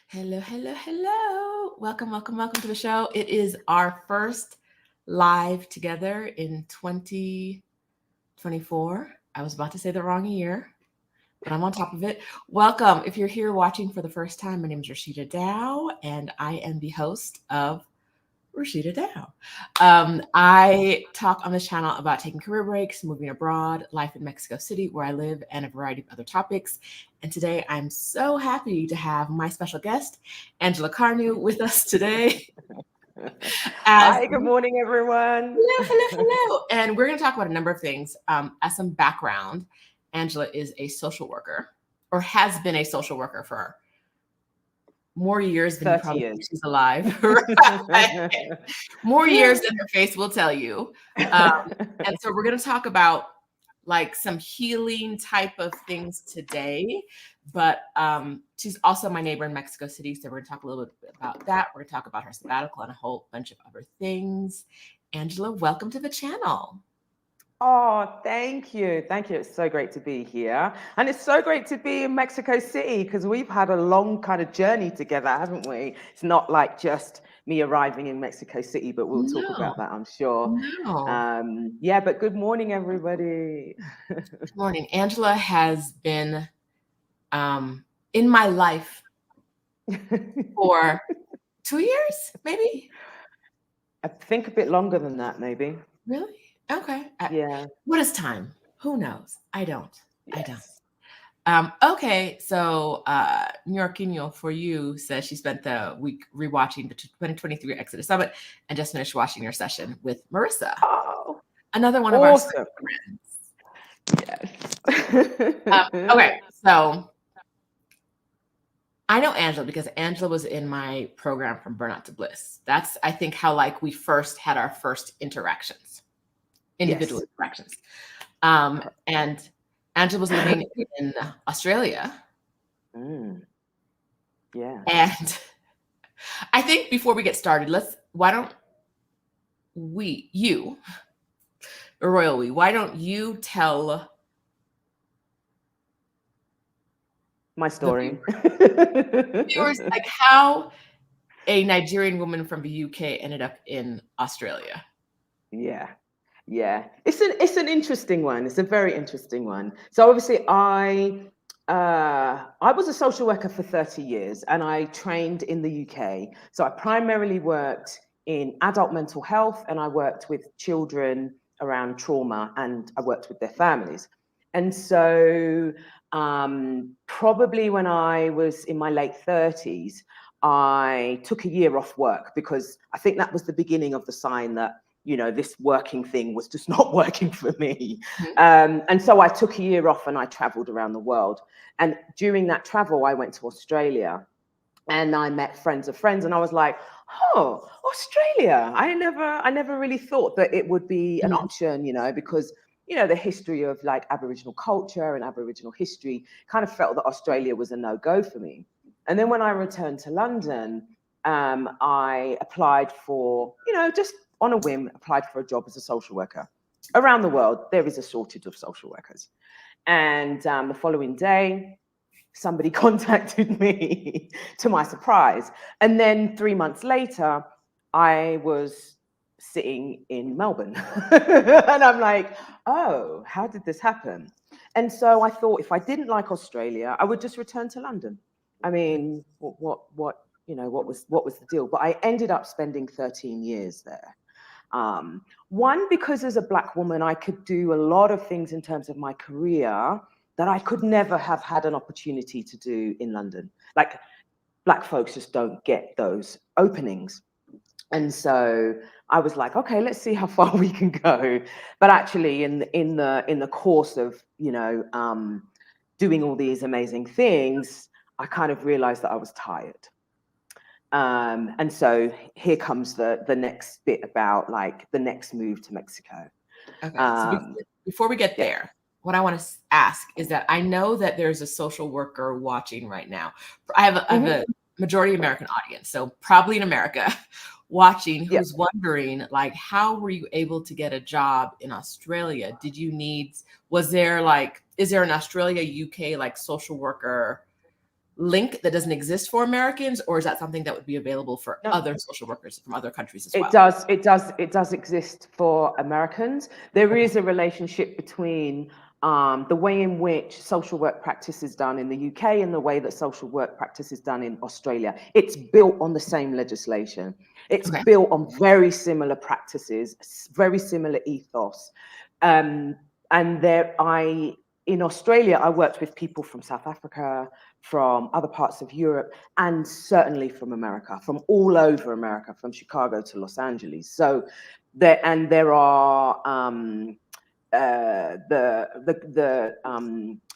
Hello, hello, hello. Welcome to the show. It is our first live together in 2024. I was about to say the wrong year, but I'm on top of it. Welcome. If you're here watching for the first time, my name is Rashida Dow, and I am the host of Rashida Dow. I talk on this channel about taking career breaks, moving abroad, life in Mexico City, where I live, and a variety of other topics. And today I'm so happy to have my special guest, Angela Kanu, with us today. Hi, good morning, everyone. Hello. And we're going to talk about a number of things. As some background, Angela is a social worker, or has been a social worker for more years than you 30 probably years. think she's alive. More years than her face will tell you. And so we're going to talk about like some healing type of things today. But she's also my neighbor in Mexico City. So we're going to talk a little bit about that. We're going to talk about her sabbatical and a whole bunch of other things. Angela, welcome to the channel. Oh, thank you. Thank you. It's so great to be here. And it's so great to be in Mexico City because we've had a long kind of journey together, haven't we? It's not like just me arriving in Mexico City, but we'll talk about that, I'm sure. No. Yeah, but good morning, everybody. Good morning. Angela has been in my life for 2 years, maybe? I think a bit longer than that, maybe. Really? Okay. Yeah. What is time? Who knows? I don't. Yes. Okay, so Yorkinho for you says she spent the week rewatching the 2023 Exodus Summit and just finished watching your session with Marissa, Oh, another one of awesome. our friends. Yes. Okay, so I know Angela because Angela was in my program From Burnout to Bliss. That's, I think, how like we first had our first interactions, individual interactions. And Angela was living in Australia. Yeah. And I think before we get started, why don't you tell My story. viewers like how a Nigerian woman from the UK ended up in Australia? Yeah. It's an interesting one. It's a very interesting one. So obviously I was a social worker for 30 years and I trained in the UK. So I primarily worked in adult mental health and I worked with children around trauma and I worked with their families. And so probably when I was in my late 30s, I took a year off work because I think that was the beginning of the sign that this working thing was just not working for me. And so I took a year off and I traveled around the world. And during that travel, I went to Australia and I met friends of friends and I was like, oh, Australia. I never really thought that it would be an option, because the history of like Aboriginal culture and Aboriginal history kind of felt that Australia was a no-go for me. And then when I returned to London, I applied for, just on a whim, applied for a job as a social worker. Around the world, there is a shortage of social workers. And the following day, somebody contacted me to my surprise. And then 3 months later, I was sitting in Melbourne. And I'm like, oh, how did this happen? And so I thought if I didn't like Australia, I would just return to London. I mean, what was the deal? But I ended up spending 13 years there. One, because as a Black woman, I could do a lot of things in terms of my career that I could never have had an opportunity to do in London. Like Black folks just don't get those openings. And so I was like, okay, let's see how far we can go. But actually, in the course of doing all these amazing things, I kind of realized that I was tired. And so here comes the next bit about like the next move to Mexico. Okay. So before we get there, what I want to ask is that I know that there's a social worker watching right now. I have a majority American audience, so probably in America watching, who's wondering like, how were you able to get a job in Australia? Is there an Australia UK like social worker link that doesn't exist for Americans, or is that something that would be available for No. other social workers from other countries as well? It does exist for Americans. There is a relationship between the way in which social work practice is done in the UK and the way that social work practice is done in Australia. It's built on the same legislation. It's built on very similar practices, very similar ethos. In Australia, I worked with people from South Africa, from other parts of Europe, and certainly from America, from all over America, from Chicago to Los Angeles. So there are the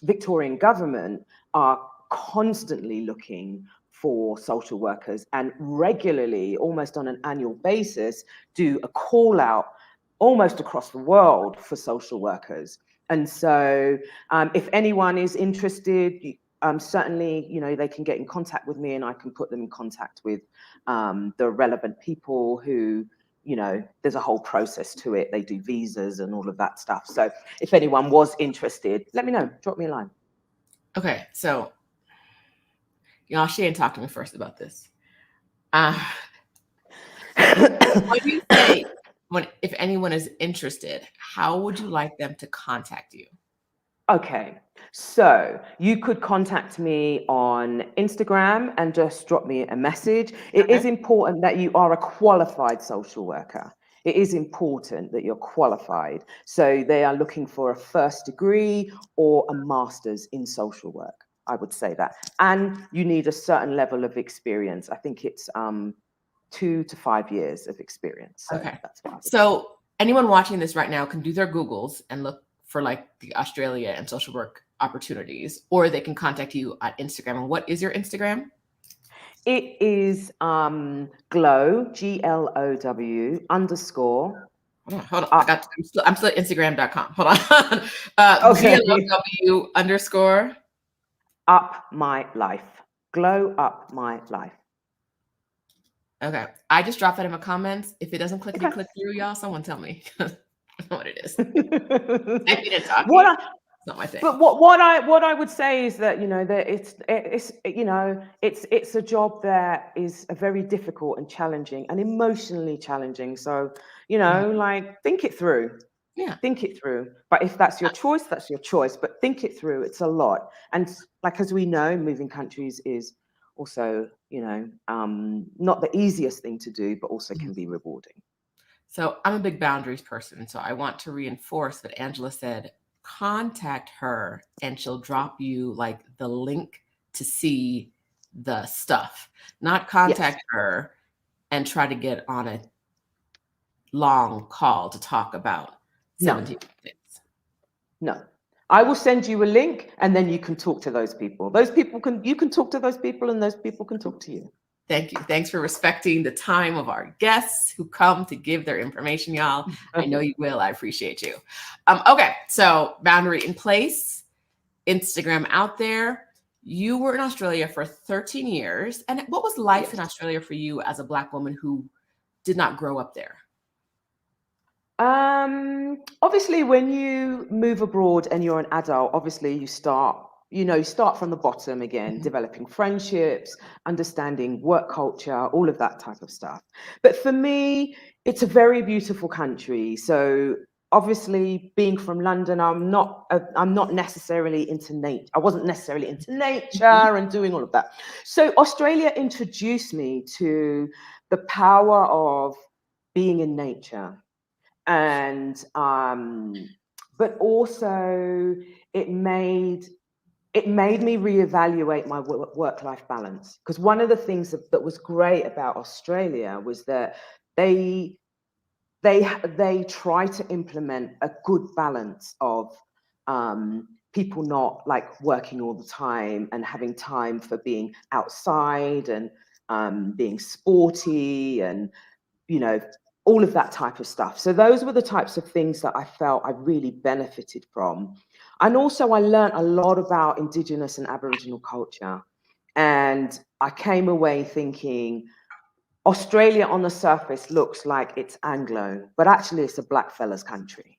Victorian government are constantly looking for social workers and regularly, almost on an annual basis, do a call out almost across the world for social workers. And so if anyone is interested, certainly, they can get in contact with me and I can put them in contact with the relevant people who, there's a whole process to it. They do visas and all of that stuff. So if anyone was interested, let me know, drop me a line. Okay, so y'all, she ain't talked to me first about this. What do you say if anyone is interested, how would you like them to contact you? Okay, so you could contact me on Instagram and just drop me a message. It is important that you are a qualified social worker. It is important that you're qualified. So they are looking for a first degree or a master's in social work. I would say that. And you need a certain level of experience. I think it's 2 to 5 years of experience. So that's fine. So anyone watching this right now can do their Googles and look for like the Australia and social work opportunities, or they can contact you on Instagram. And what is your Instagram? It is glow, GLOW _. Hold on. I'm still at Instagram.com. Hold on. GLOW _ up my life. Glow up my life. Okay. I just dropped that in my comments. If it doesn't click through, y'all, someone tell me. I know what it is. I didn't talk. It's not my thing. But what I would say is that that it's a job that is a very difficult and challenging and emotionally challenging. So like think it through. Yeah. Think it through. But if that's your choice, that's your choice. But think it through. It's a lot. And like as we know, moving countries is also not the easiest thing to do, but also can be rewarding. So I'm a big boundaries person. So I want to reinforce what Angela said. Contact her and she'll drop you like the link to see the stuff. Not contact her and try to get on a long call to talk about 17 things. No. I will send you a link and then you can talk to those people. You can talk to those people and those people can talk to you. Thank you. Thanks for respecting the time of our guests who come to give their information, y'all. I know you will. I appreciate you. Okay, so boundary in place, Instagram out there. You were in Australia for 13 years. And what was life in Australia for you as a Black woman who did not grow up there? Obviously, when you move abroad and you're an adult, obviously you start from the bottom again, developing friendships, understanding work culture, all of that type of stuff. But for me, it's a very beautiful country. So obviously, being from London, I'm not necessarily into nature. I wasn't necessarily into nature and doing all of that. So Australia introduced me to the power of being in nature. And but also it made me reevaluate my work-life balance, because one of the things that was great about Australia was that they try to implement a good balance of people not like working all the time and having time for being outside and being sporty and all of that type of stuff. So those were the types of things that I felt I really benefited from. And also I learned a lot about Indigenous and Aboriginal culture. And I came away thinking, Australia on the surface looks like it's Anglo, but actually it's a black fella's country.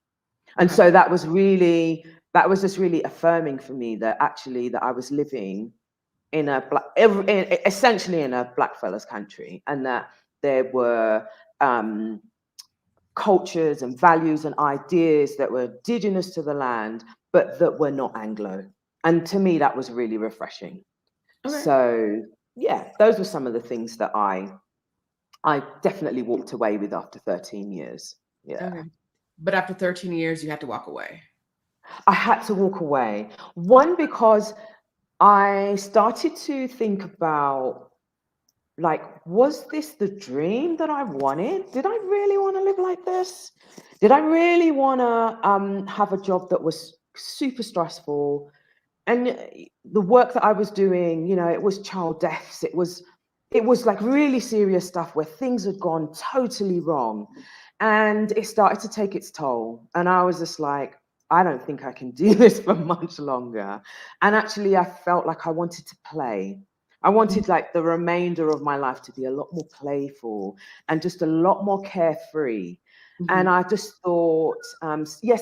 And so that was just really affirming for me that actually that I was living in a essentially in a black fella's country, and that there were cultures and values and ideas that were indigenous to the land, but that were not Anglo. And to me, that was really refreshing. Okay. So yeah, those were some of the things that I definitely walked away with after 13 years. Yeah. Okay. But after 13 years, you had to walk away. I had to walk away. One, because I started to think about, like, was this the dream that I wanted? Did I really want to live like this? Did I really want to have a job that was super stressful? And the work that I was doing, you know, it was child deaths. It was like really serious stuff where things had gone totally wrong. And it started to take its toll. And I was just like, I don't think I can do this for much longer. And actually, I felt like I wanted to play. I wanted like the remainder of my life to be a lot more playful and just a lot more carefree. And I just thought,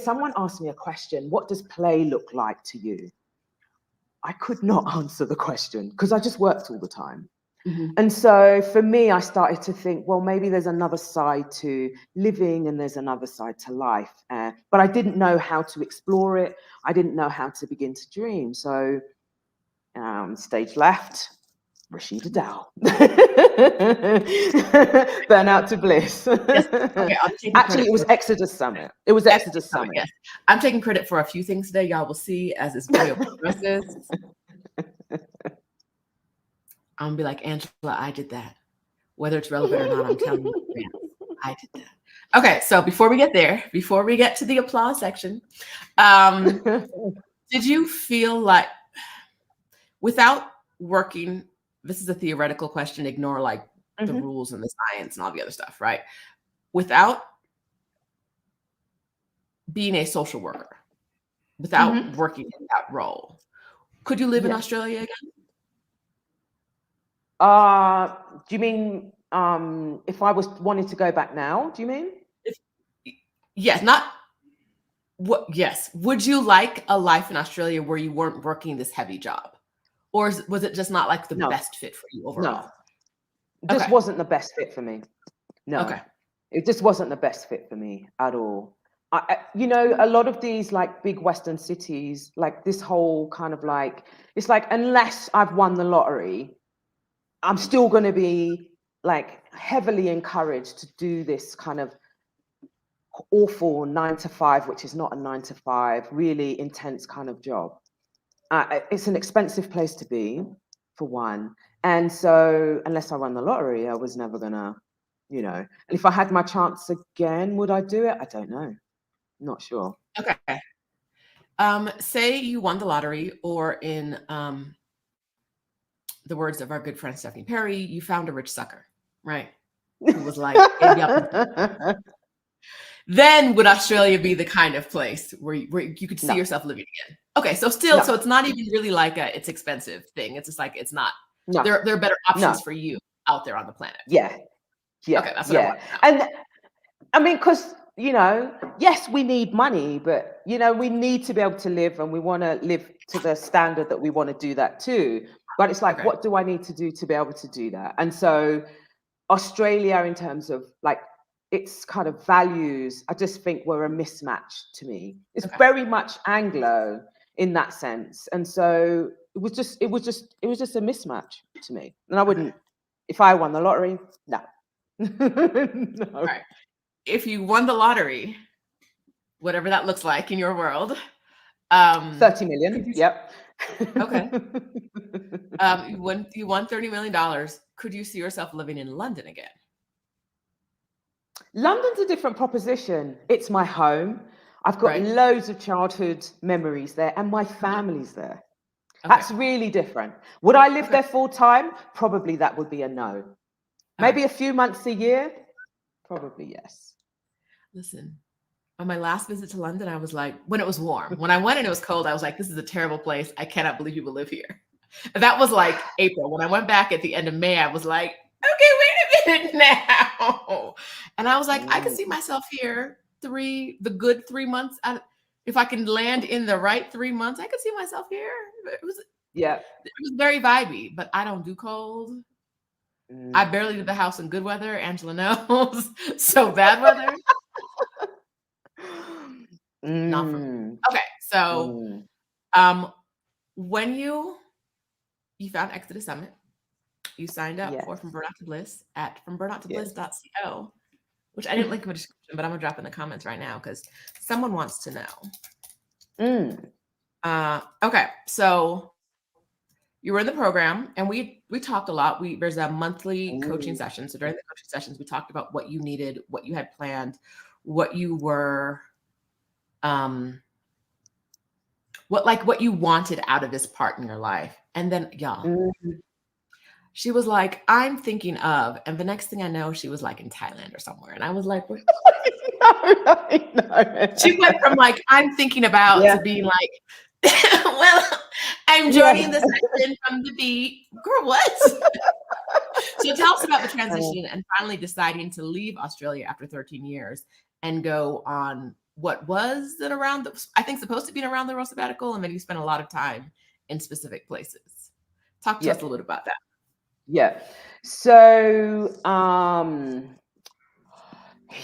someone asked me a question: what does play look like to you? I could not answer the question because I just worked all the time. And so for me, I started to think, well, maybe there's another side to living and there's another side to life. But I didn't know how to explore it. I didn't know how to begin to dream. So stage left, Rashida Dow. Burnout to bliss. Yes. Okay, Actually, it was Exodus Summit. It was Exodus Summit. Yes. I'm taking credit for a few things today. Y'all will see as this video progresses. I'm gonna be like, Angela, I did that. Whether it's relevant or not, I'm telling you, I did that. Okay, so before we get there, before we get to the applause section, did you feel like, without working, this is a theoretical question, ignore like the rules and the science and all the other stuff, right? Without being a social worker, without working in that role, could you live in Australia again? Do you mean if I was wanting to go back now? Do you mean? Yes, not what. Yes, would you like a life in Australia where you weren't working this heavy job, or was it just not like the best fit for you overall? No, this wasn't the best fit for me. No, it just wasn't the best fit for me at all. You know, a lot of these like big Western cities, like this whole kind of like, it's like, unless I've won the lottery, I'm still going to be like heavily encouraged to do this kind of awful 9 to 5, which is not a 9 to 5, really intense kind of job. It's an expensive place to be, for one. And so unless I won the lottery, I was never going to, you know, and if I had my chance again, would I do it? I don't know. Not sure. Okay. Say you won the lottery, or in the words of our good friend Stephanie Perry, you found a rich sucker, right? Who was like, then would Australia be the kind of place where you could see yourself living again? Okay, so still, so it's not even really like it's expensive thing. It's just like, it's not. No. There are better options for you out there on the planet. Yeah. Okay, that's what I want to know. And I mean, because, you know, yes, we need money, but, you know, we need to be able to live, and we want to live to the standard that we want to do that too. But it's like, what do I need to do to be able to do that? And so Australia, in terms of like its kind of values, I just think were a mismatch to me. It's very much Anglo in that sense. And so it was just a mismatch to me. And I wouldn't, if I won the lottery, no. No. All right. If you won the lottery, whatever that looks like in your world, 30 million. Yep. Okay. You won $30 million. Could you see yourself living in London again? London's a different proposition. It's my home. I've got loads of childhood memories there, and my family's there. That's really different. Would I live there full time? Probably that would be a no. Maybe a few months a year? Probably yes. Listen, on my last visit to London, I was like, when it was warm. When I went and it was cold, I was like, this is a terrible place. I cannot believe people live here. And that was like April. When I went back at the end of May, I was like, okay, wait a minute now. And I was like, I can see myself here the good 3 months. If I can land in the right 3 months, I could see myself here. Yeah. It was very vibey, but I don't do cold. I barely leave the house in good weather. Angela knows. So bad weather, not for me. Mm. Okay, so Mm. when you found Exodus Summit, you signed up for Yes. From Burnout to Bliss at Yes. FromBurnoutToBliss.co, which I didn't link in the description, but I'm gonna drop in the comments right now because someone wants to know. Okay, so you were in the program, and we talked a lot. There's a monthly coaching session. So during the coaching sessions, we talked about what you needed, what you had planned, what you were, what you wanted out of this part in your life. And then, y'all, she was like, "I'm thinking of," and the next thing I know, she was like in Thailand or somewhere, and I was like, "What?" No. She went from like, "I'm thinking about," Yeah. to being like, "Well, I'm joining the session from the beat." Girl, what? So tell us about the transition and finally deciding to leave Australia after 13 years and go on what was it around I think supposed to be an around the world sabbatical, and then you spent a lot of time in specific places. Talk to us a little bit about that. Yeah. So,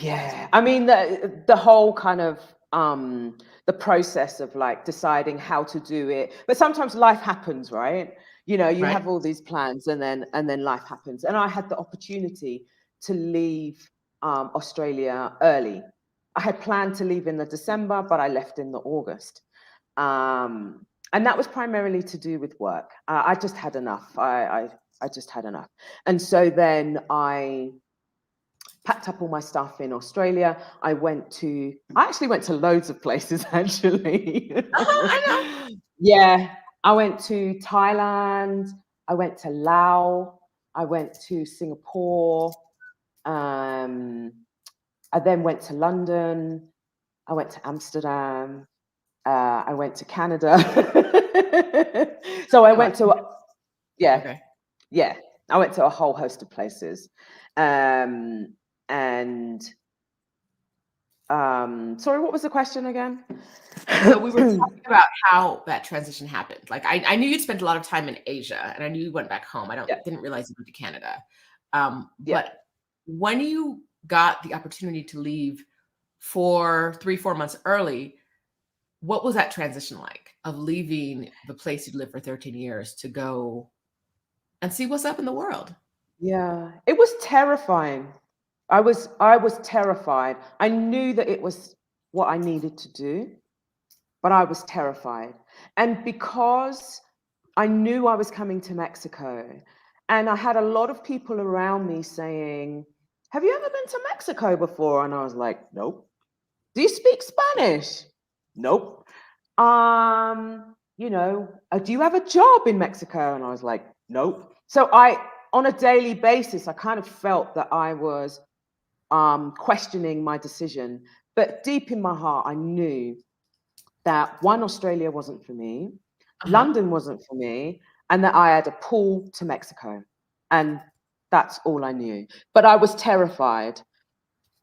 yeah, I mean, the whole kind of the process of like deciding how to do it, but sometimes life happens, right? You know, you Right. have all these plans, and then life happens. And I had the opportunity to leave Australia early. I had planned to leave in the December, but I left in the August. And that was primarily to do with work. I just had enough. I just had enough. And so then I packed up all my stuff in Australia. I actually went to loads of places, actually. I know. Yeah, I went to Thailand. I went to Laos. I went to Singapore. I then went to London. I went to Amsterdam. I went to Canada. So I went to, yeah, Okay. yeah, I went to a whole host of places. And sorry, what was the question again? So we were talking about how that transition happened. Like I knew you'd spent a lot of time in Asia, and I knew you went back home. Didn't realize you went to Canada. But when you got the opportunity to leave for 3-4 months early, what was that transition like of leaving the place you'd lived for 13 years to go and see what's up in the world? Yeah, it was terrifying. I was terrified. I knew that it was what I needed to do, but I was terrified. And because I knew I was coming to Mexico, and I had a lot of people around me saying, "Have you ever been to Mexico before?" And I was like, "Nope." "Do you speak Spanish?" "Nope." "Do you have a job in Mexico?" And I was like, "Nope." So on a daily basis, I kind of felt that I was questioning my decision. But deep in my heart, I knew that one, Australia wasn't for me, London wasn't for me, and that I had a pull to Mexico. And that's all I knew. But I was terrified.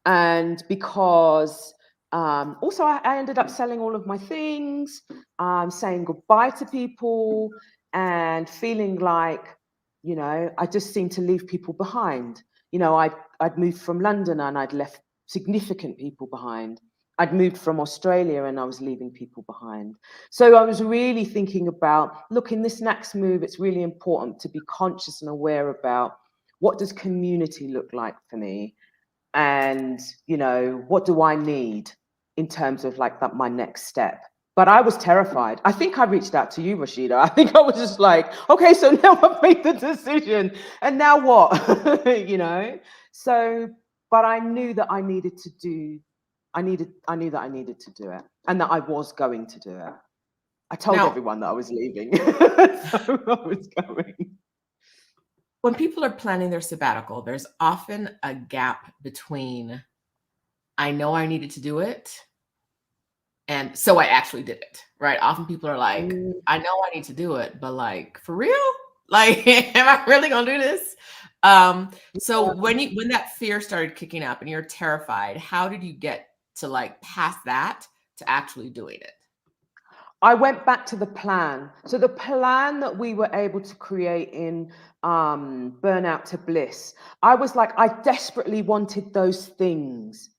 And because also I ended up selling all of my things, saying goodbye to people, and feeling like, I just seemed to leave people behind. I'd moved from London and I'd left significant people behind. I'd moved from Australia and I was leaving people behind. So I was really thinking about, look, in this next move, it's really important to be conscious and aware about what does community look like for me? And, what do I need in terms of like my next step? But I was terrified. I think I reached out to you, Rashida. I think I was just like, okay, so now I've made the decision, and now what? So, but I knew that I knew that I needed to do it, and that I was going to do it. I told everyone that I was leaving. So I was going. When people are planning their sabbatical, there's often a gap between I know I needed to do it and so I actually did it, right? Often people are like, I know I need to do it, but like, for real? Like, am I really gonna do this? So when that fear started kicking up and you're terrified, how did you get to like past that to actually doing it? I went back to the plan. So the plan that we were able to create in Burnout to Bliss, I was like, I desperately wanted those things.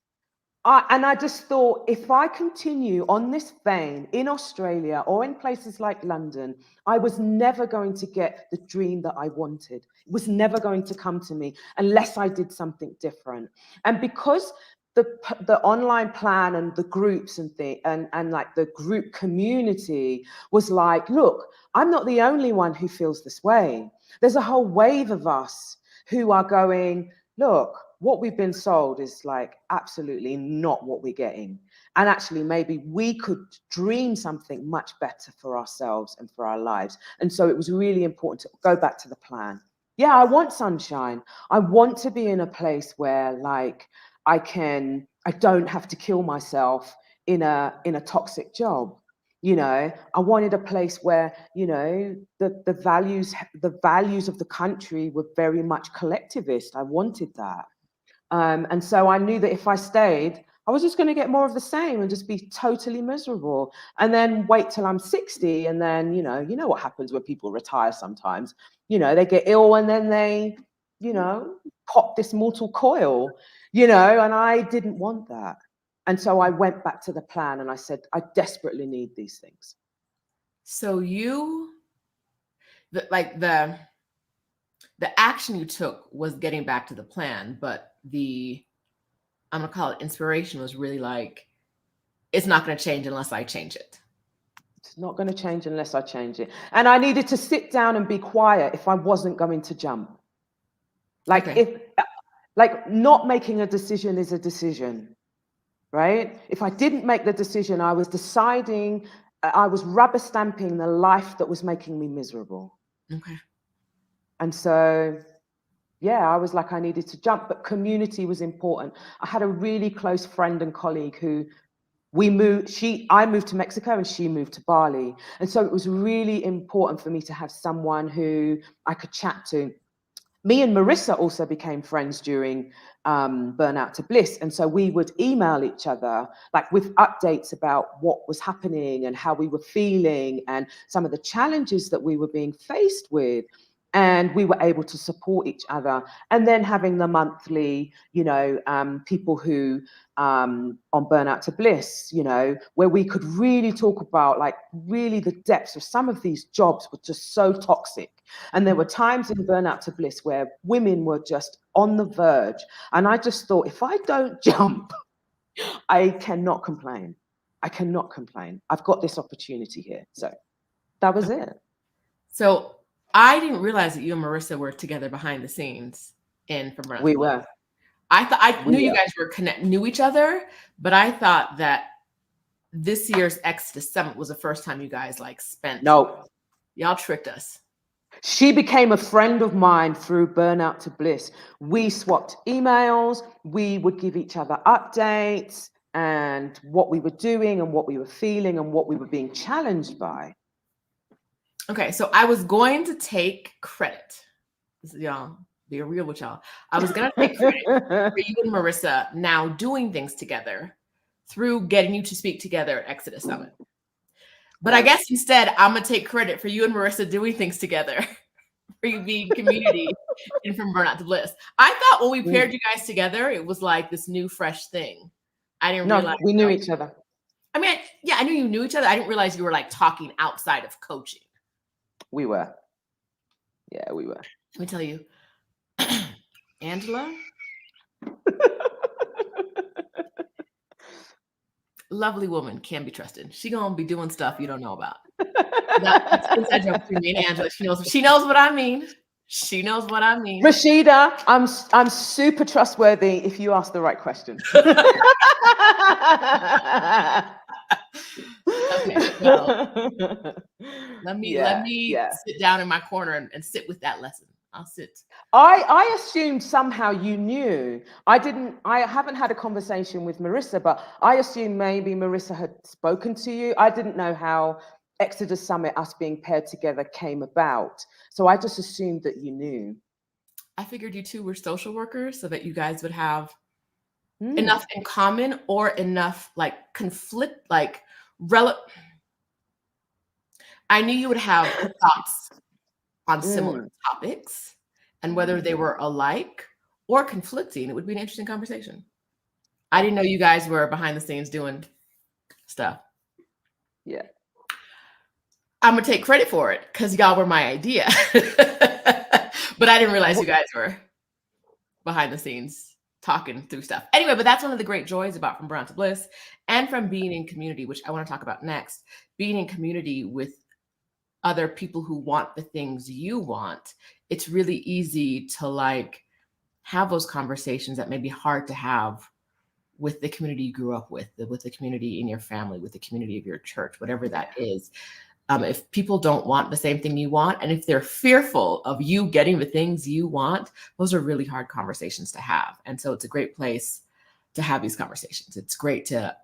And I just thought, if I continue on this vein in Australia or in places like London, I was never going to get the dream that I wanted. It was never going to come to me unless I did something different. And because the online plan and the groups and like the group community was like, look, I'm not the only one who feels this way. There's a whole wave of us who are going, look, what we've been sold is like absolutely not what we're getting. And actually, maybe we could dream something much better for ourselves and for our lives. And so it was really important to go back to the plan. Yeah, I want sunshine. I want to be in a place where like I don't have to kill myself in a toxic job. You know, I wanted a place where, you know, the values of the country were very much collectivist. I wanted that. And so I knew that if I stayed, I was just going to get more of the same and just be totally miserable. And then wait till I'm 60. And then, you know what happens when people retire sometimes. You know, they get ill and then they, you know, pop this mortal coil, you know, and I didn't want that. And so I went back to the plan and I said, I desperately need these things. So the action you took was getting back to the plan, but I'm going to call it inspiration was really like, it's not going to change unless I change it. It's not going to change unless I change it. And I needed to sit down and be quiet if I wasn't going to jump. Like like not making a decision is a decision, right? If I didn't make the decision, I was deciding, I was rubber stamping the life that was making me miserable. Okay. And so, yeah, I was like, I needed to jump, but community was important. I had a really close friend and colleague who I moved to Mexico and she moved to Bali. And so it was really important for me to have someone who I could chat to. Me and Marissa also became friends during Burnout to Bliss. And so we would email each other like with updates about what was happening and how we were feeling and some of the challenges that we were being faced with. And we were able to support each other. And then having the monthly, you know, people who on Burnout to Bliss, you know, where we could really talk about like really the depths of some of these jobs were just so toxic. And there were times in Burnout to Bliss where women were just on the verge. And I just thought, if I don't jump, I cannot complain. I cannot complain. I've got this opportunity here. So that was it. So I didn't realize that you and Marissa were together behind the scenes from Burnout to Bliss. We were. I knew you guys knew each other, but I thought that this year's Exodus Summit was the first time you guys like spent. No. Y'all tricked us. She became a friend of mine through Burnout to Bliss. We swapped emails. We would give each other updates and what we were doing and what we were feeling and what we were being challenged by. Okay, so I was going to take credit. Y'all, be real with y'all. I was going to take credit for you and Marissa now doing things together through getting you to speak together at Exodus Summit. But I guess instead, I'm going to take credit for you and Marissa doing things together, for you being community and from Burnout to Bliss. I thought when we paired you guys together, it was like this new, fresh thing. I didn't realize. We knew each other. I mean, I knew you knew each other. I didn't realize you were like talking outside of coaching. We were. Yeah, we were. Let me tell you, Angela, lovely woman, can be trusted. She gonna be doing stuff you don't know about. That's inside joke between me and Angela. She knows what I mean. She knows what I mean. Rashida, I'm super trustworthy if you ask the right question. Okay, well, let me sit down in my corner and sit with that lesson. I'll sit. I assumed somehow you knew. I haven't had a conversation with Marissa, but I assumed maybe Marissa had spoken to you. I didn't know how Exodus Summit, us being paired together, came about. So I just assumed that you knew. I figured you two were social workers so that you guys would have enough in common or enough like conflict, like I knew you would have thoughts on similar Mm. topics, and whether they were alike or conflicting, it would be an interesting conversation. I didn't know you guys were behind the scenes doing stuff. Yeah. I'm gonna take credit for it because y'all were my idea. But I didn't realize you guys were behind the scenes talking through stuff. Anyway, but that's one of the great joys about From Brown to Bliss and from being in community, which I want to talk about next. Being in community with other people who want the things you want, it's really easy to like have those conversations that may be hard to have with the community you grew up with the community in your family, with the community of your church, whatever that is. If people don't want the same thing you want, and if they're fearful of you getting the things you want, those are really hard conversations to have. And so it's a great place to have these conversations. It's great to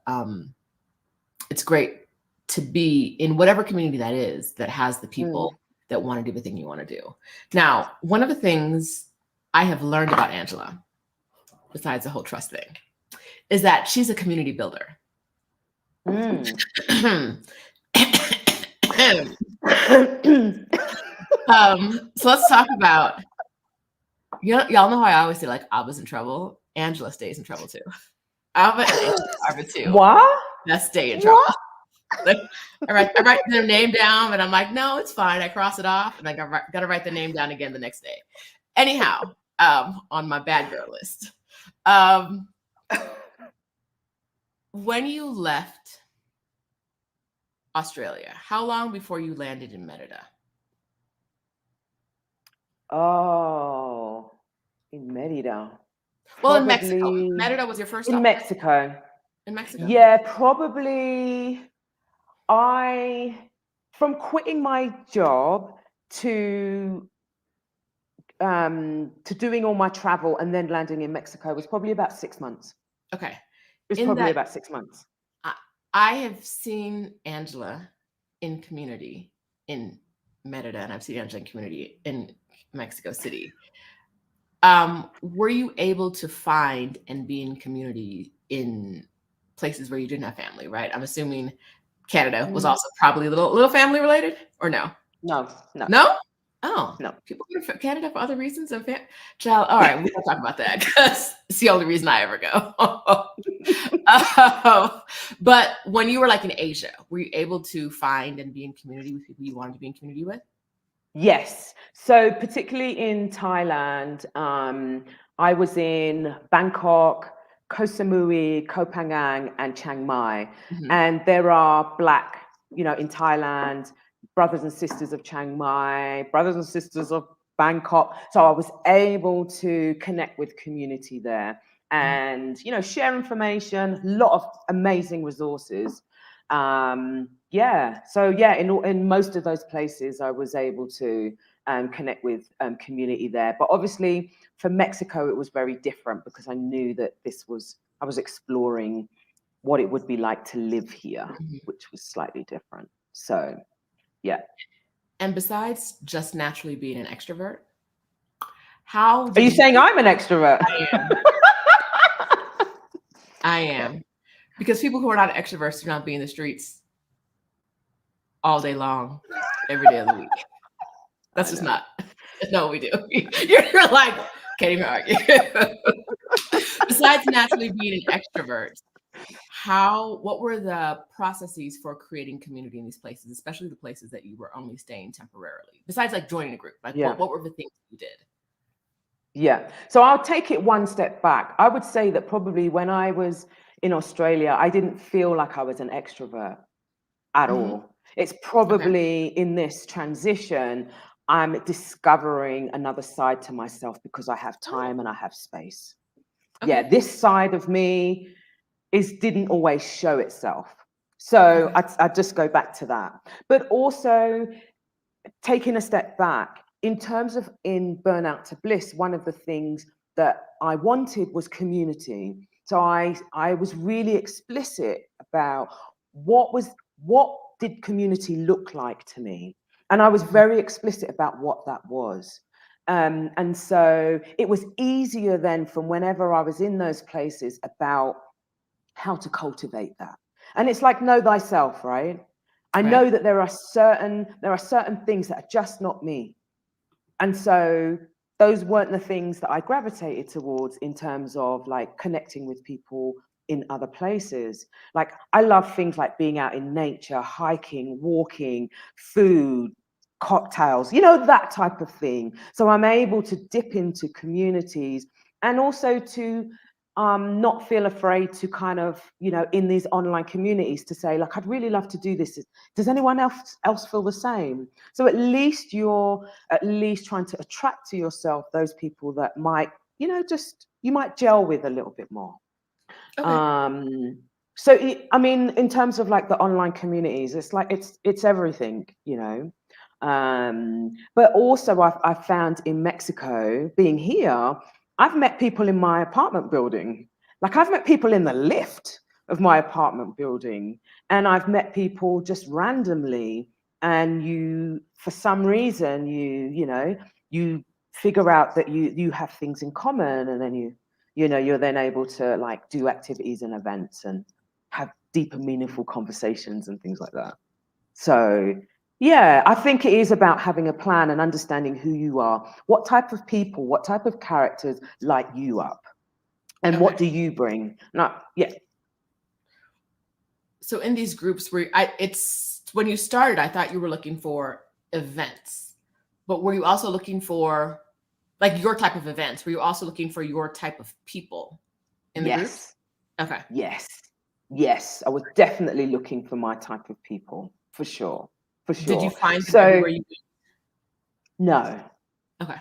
be in whatever community that is that has the people that want to do the thing you want to do. Now, one of the things I have learned about Angela, besides the whole trust thing, is that she's a community builder. So let's talk about, y'all know how I always say, like, Abba's in trouble. Angela stays in trouble too. Abba and Angela are the two that stay in trouble. Like, I write their name down, and I'm like, no, it's fine. I cross it off, and I got to write the name down again the next day. Anyhow, on my bad girl list. When you left Australia, how long before you landed in Merida? Oh, in Merida. Well, in Mexico. Merida was your first stop. In Mexico. In Mexico? Yeah, probably. From quitting my job to doing all my travel and then landing in Mexico was probably about 6 months. Okay. It was probably about 6 months. I have seen Angela in community in Merida, and I've seen Angela in community in Mexico City. Were you able to find and be in community in places where you didn't have family, right? I'm assuming Canada was also probably a little family related, or no? No. Oh, no. People go to Canada for other reasons. Child, all right, we're gonna talk about that because it's the only reason I ever go. But when you were like in Asia, were you able to find and be in community with people you wanted to be in community with? Yes. So particularly in Thailand, I was in Bangkok, Koh Samui, Koh Phangan, and Chiang Mai. And there are Black, in Thailand, brothers and sisters of Chiang Mai, brothers and sisters of Bangkok. So I was able to connect with community there and, share information, a lot of amazing resources. In most of those places, I was able to connect with community there. But obviously, for Mexico, it was very different because I knew that I was exploring what it would be like to live here, which was slightly different. So, yeah. And besides just naturally being an extrovert, how are you saying I'm an extrovert? I am. Because people who are not extroverts do not be in the streets all day long, every day of the week. That's just not. No, we do. You're like, can't even argue. Besides naturally being an extrovert, what were the processes for creating community in these places, especially the places that you were only staying temporarily? Besides like joining a group, like what were the things you did? Yeah. So I'll take it one step back. I would say that probably when I was in Australia, I didn't feel like I was an extrovert at all. It's probably in this transition, I'm discovering another side to myself because I have time and I have space. Yeah, this side of me didn't always show itself. So I just go back to that. But also taking a step back, in terms of in Burnout to Bliss, one of the things that I wanted was community. So I was really explicit about what did community look like to me? And I was very explicit about what that was. And so it was easier then from whenever I was in those places about how to cultivate that. And it's like know thyself, right? I know that there are certain things that are just not me. And so those weren't the things that I gravitated towards in terms of like connecting with people in other places. Like I love things like being out in nature, hiking, walking, food, cocktails, you know, that type of thing. So I'm able to dip into communities and also to not feel afraid to kind of, you know, in these online communities to say, like, I'd really love to do this. Does anyone else feel the same? So at least you're trying to attract to yourself those people that might, you know, just you might gel with a little bit more. Okay. So I mean, in terms of like the online communities, it's like it's everything, you know. But also I found in Mexico, being here, I've met people in my apartment building. Like I've met people in the lift of my apartment building, and I've met people just randomly. And you, for some reason, you know, you figure out that you have things in common, and then you know, you're then able to like do activities and events and have deeper, meaningful conversations and things like that. So yeah, I think it is about having a plan and understanding who you are, what type of people, what type of characters light you up, and what do you bring? Not yeah. So in these groups where it's when you started, I thought you were looking for events, but were you also looking for like your type of events? Were you also looking for your type of people in the groups? Okay. Yes, I was definitely looking for my type of people, for sure. Did you find them everywhere you went? No. Okay.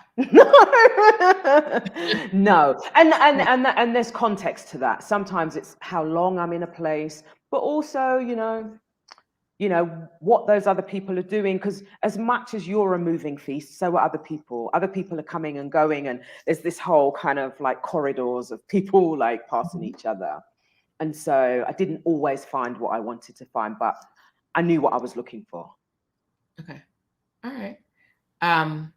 No. And there's context to that. Sometimes it's how long I'm in a place, but also, you know, what those other people are doing, because as much as you're a moving feast, so are other people. Other people are coming and going, and there's this whole kind of like corridors of people like passing each other. And so I didn't always find what I wanted to find, but I knew what I was looking for. Okay. All right. How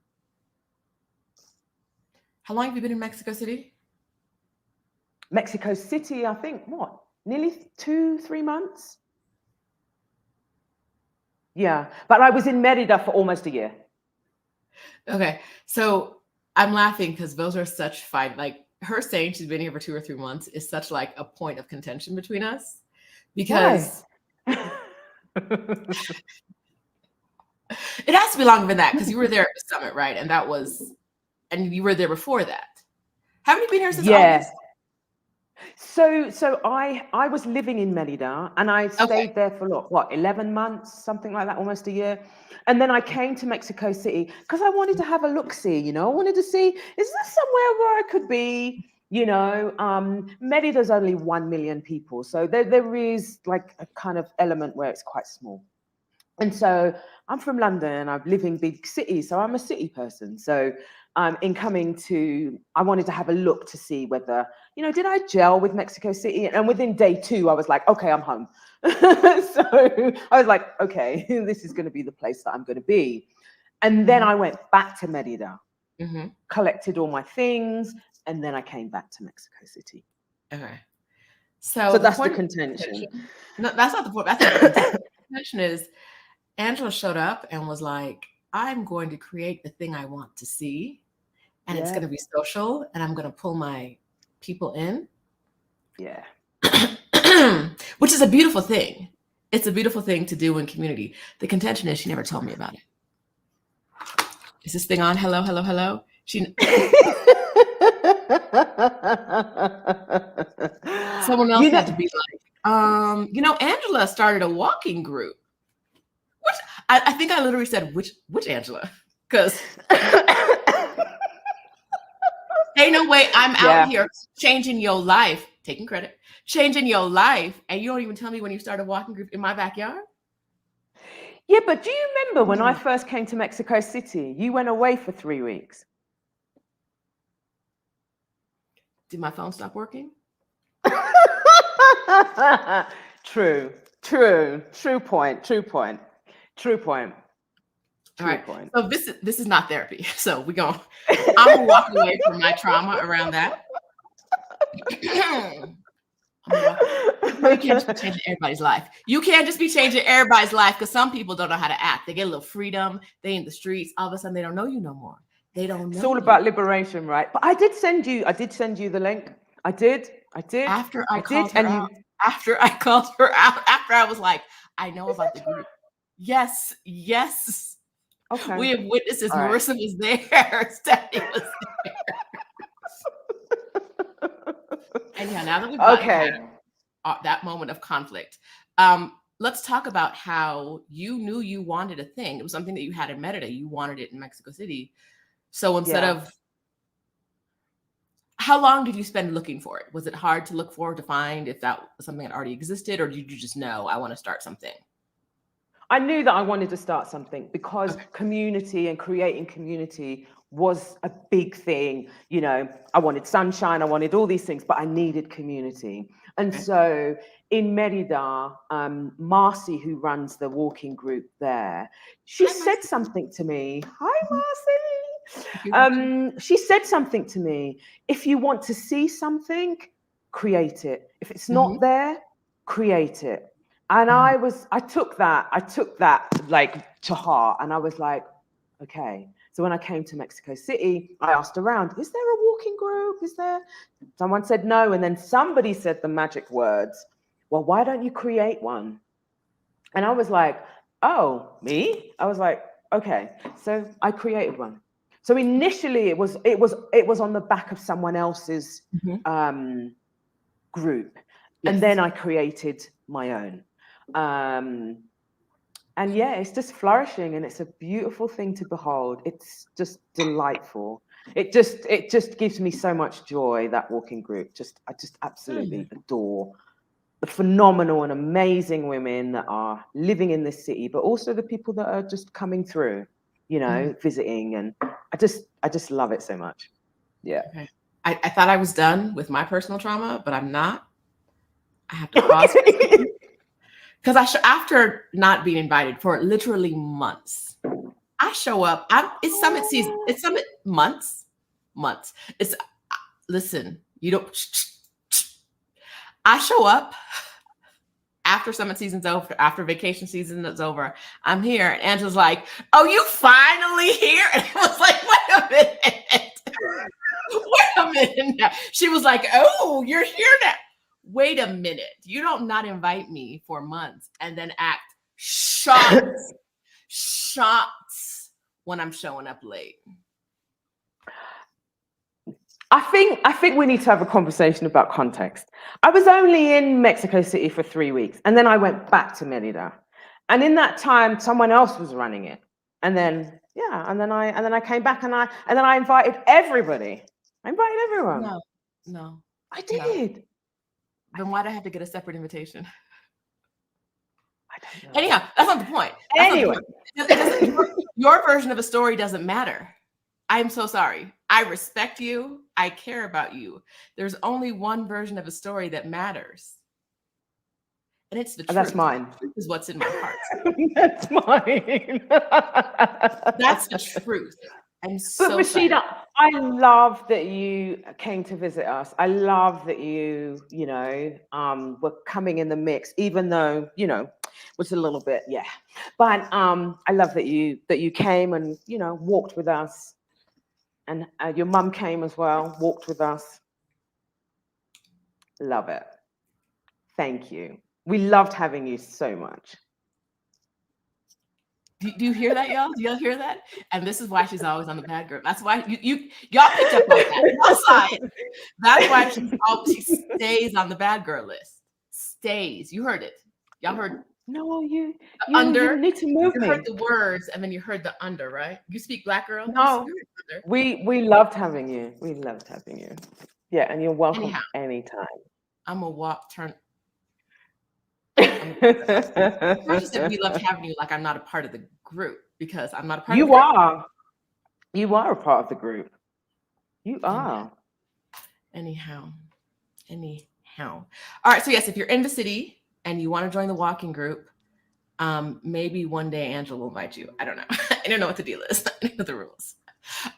long have you been in Mexico City? Mexico City, I think, what? Nearly 2-3 months? Yeah, but I was in Merida for almost a year. Okay, so I'm laughing because those are such fine. Like her saying she's been here for 2 or 3 months is such like a point of contention between us, because it has to be longer than that, because you were there at the summit, right? And you were there before that. Haven't you been here since August? So I was living in Merida, and I stayed there for what 11 months, something like that, almost a year. And then I came to Mexico City because I wanted to have a look-see, you know, I wanted to see, is there somewhere where I could be, you know. Merida's only 1 million people, so there is like a kind of element where it's quite small. And so I'm from London, I live in big cities, so I'm a city person. So in coming to, I wanted to have a look to see whether, you know, did I gel with Mexico City? And within day 2, I was like, okay, I'm home. So I was like, okay, this is going to be the place that I'm going to be. And then I went back to Merida, collected all my things, and then I came back to Mexico City. Okay. So that's the contention. No, that's not the point. That's not the contention. The contention is Angela showed up and was like, I'm going to create the thing I want to see, and it's going to be social, and I'm going to pull my people in. Yeah. Which is a beautiful thing. It's a beautiful thing to do in community. The contention is she never told me about it. Is this thing on? Hello, hello, hello. Someone else had to be like, you know, Angela started a walking group. Which I think I literally said, which Angela? Because ain't no way I'm out here changing your life, taking credit, changing your life, and you don't even tell me when you started a walking group in my backyard? Yeah, but do you remember when I first came to Mexico City, you went away for 3 weeks? Did my phone stop working? True point. All right. So this is not therapy. So I'm gonna walk away from my trauma around that. I'm gonna walk. You can't just be changing everybody's life. You can't just be changing everybody's life because some people don't know how to act. They get a little freedom. They in the streets. All of a sudden, they don't know you no more. They don't know. It's all about liberation, right? But I did send you the link. I did. After I called her out. After I called her out. After I was like, I know about the group. Yes. Okay. We have witnesses. All Marissa right. was there. Stephanie was there. And yeah, now that we've had that moment of conflict, let's talk about how you knew you wanted a thing. It was something that you had in Merida. You wanted it in Mexico City. So instead of, how long did you spend looking for it? Was it hard to look for, to find if that was something that already existed, or did you just know, I want to start something? I knew that I wanted to start something because community and creating community was a big thing. You know, I wanted sunshine, I wanted all these things, but I needed community. And so in Merida, Marcy, who runs the walking group there, she said something to me. Hi, Marcy. She said something to me. If you want to see something, create it. If it's not there, create it. And I took that like to heart, and I was like, okay. So when I came to Mexico City, I asked around, is there a walking group? Is there? Someone said no. And then somebody said the magic words, well, why don't you create one? And I was like, oh, me? I was like, okay. So I created one. So initially it was on the back of someone else's group. And then I created my own. And yeah, it's just flourishing, and it's a beautiful thing to behold. It's just delightful. It just gives me so much joy, that walking group. I just absolutely adore the phenomenal and amazing women that are living in this city, but also the people that are just coming through, you know, visiting. And I just love it so much. Yeah. Okay. I thought I was done with my personal trauma, but I'm not. I have to pause. Because after not being invited for literally months, I show up. It's summit season. It's summit months. It's listen. You don't. I show up after summit season's over. After vacation season is over, I'm here, and Angela's like, "Oh, you finally here?" And I was like, "Wait a minute. Wait a minute." Now. She was like, "Oh, you're here now." Wait a minute. You don't not invite me for months and then act shocked when I'm showing up late. I think we need to have a conversation about context. I was only in Mexico City for 3 weeks, and then I went back to Merida. And in that time, someone else was running it. And then I came back, and then I invited everybody. I invited everyone. No. I did. No. Then why'd I have to get a separate invitation? I don't know. Anyhow, that's not the point. Anyway, your version of a story doesn't matter. I'm so sorry. I respect you. I care about you. There's only one version of a story that matters. And it's the truth. That's mine. The truth is what's in my heart. That's mine. That's the truth. I'm so But Rashida, I love that you came to visit us. I love that you were coming in the mix, even though, was a little bit, But I love that you came and, walked with us. And your mum came as well, walked with us. Love it. Thank you. We loved having you so much. Do you hear that, y'all? Do y'all hear that? And this is why she's always on the bad girl. That's why y'all picked up on that. That's why she stays on the bad girl list. Stays. You heard it. Y'all heard. No, you need to move. You heard the words, and then you heard the under, right? You speak Black girl. No, we loved having you. We loved having you. Yeah, and you're welcome anytime. I'm a turn. I just said we loved having you, like I'm not a part of the group, because I'm not a part of the group. You are a part of the group. You are. Anyhow. All right. So yes, if you're in the city and you want to join the walking group, maybe one day Angela will invite you. I don't know. I don't know what the deal is. I don't know the rules.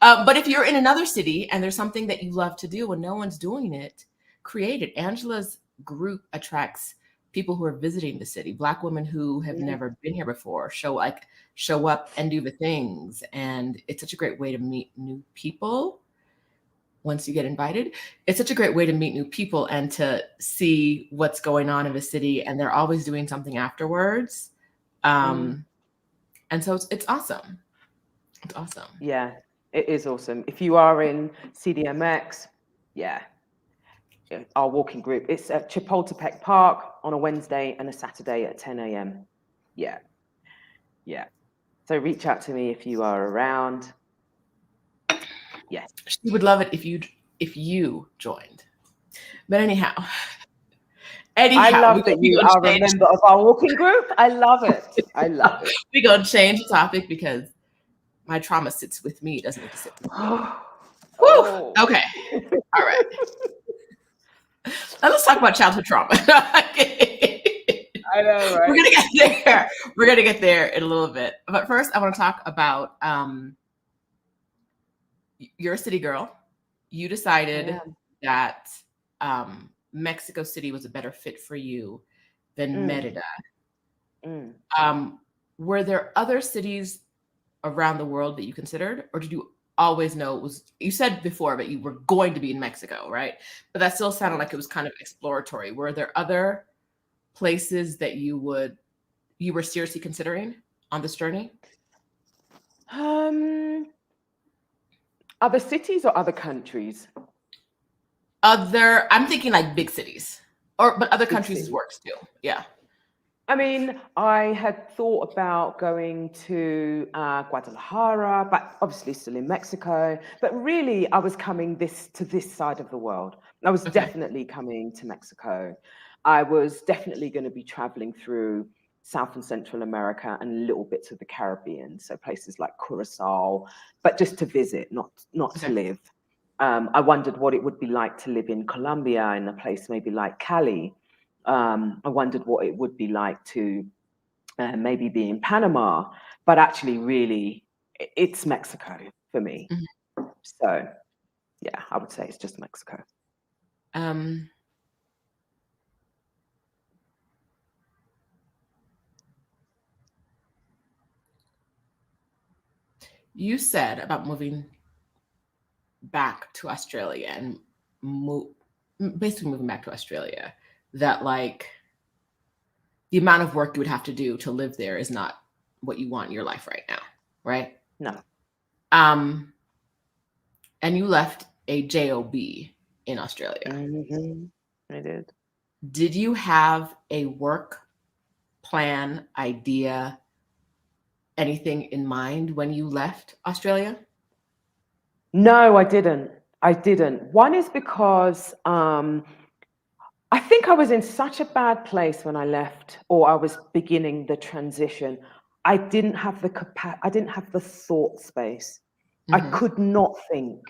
But if you're in another city and there's something that you love to do and no one's doing it, create it. Angela's group attracts people who are visiting the city, Black women who have never been here before, show up and do the things. And it's such a great way to meet new people. Once you get invited, it's such a great way to meet new people and to see what's going on in the city. And they're always doing something afterwards. And so it's awesome. It's awesome. Yeah, it is awesome. If you are in cdmx, yeah, our walking group, it's at Chapultepec Park on a Wednesday and a Saturday at 10 a.m. Yeah. So reach out to me if you are around. Yes. She would love it if you joined. But anyhow, I love that you are a member of our walking group. I love it. We're going to change the topic because my trauma sits with me. It doesn't need to sit with you. Oh. Okay. All right. Let's talk about childhood trauma. I know, right? We're going to get there. We're going to get there in a little bit. But first, I want to talk about you're a city girl. You decided that Mexico City was a better fit for you than Merida. Were there other cities around the world that you considered, or did you always know it was, you said before, but you were going to be in Mexico, right? But that still sounded like it was kind of exploratory. Were there other places that you were seriously considering on this journey? Other cities or other countries? I'm thinking like big cities, but other countries works too. Yeah. I mean, I had thought about going to Guadalajara, but obviously still in Mexico. But really, I was coming to this side of the world. I was definitely coming to Mexico. I was definitely going to be traveling through South and Central America and little bits of the Caribbean, so places like Curacao, but just to visit, not to live. I wondered what it would be like to live in Colombia, in a place maybe like Cali. I wondered what it would be like to maybe be in Panama, but actually, really, it's Mexico for me. So, yeah, I would say it's just Mexico. You said about moving back to Australia and basically moving back to Australia, that like the amount of work you would have to do to live there is not what you want in your life right now, right? No. And you left a job in Australia. I did. Did you have a work plan, idea, anything in mind when you left Australia? No, I didn't. One is because I think I was in such a bad place when I left, or I was beginning the transition. I didn't have the thought space. I could not think.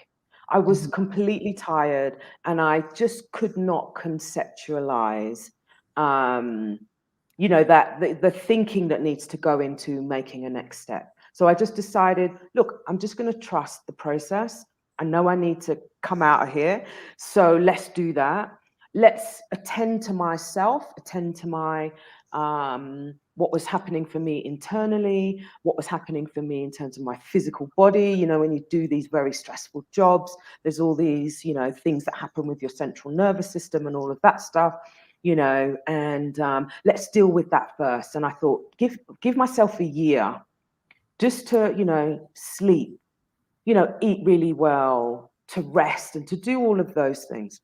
I was completely tired, and I just could not conceptualize, that the thinking that needs to go into making a next step. So I just decided, look, I'm just going to trust the process. I know I need to come out of here, so let's do that. Let's attend to myself, attend to my what was happening for me internally, what was happening for me in terms of my physical body. You know, when you do these very stressful jobs, there's all these, things that happen with your central nervous system and all of that stuff, and let's deal with that first. And I thought, give myself a year just to, sleep, eat really well, to rest and to do all of those things,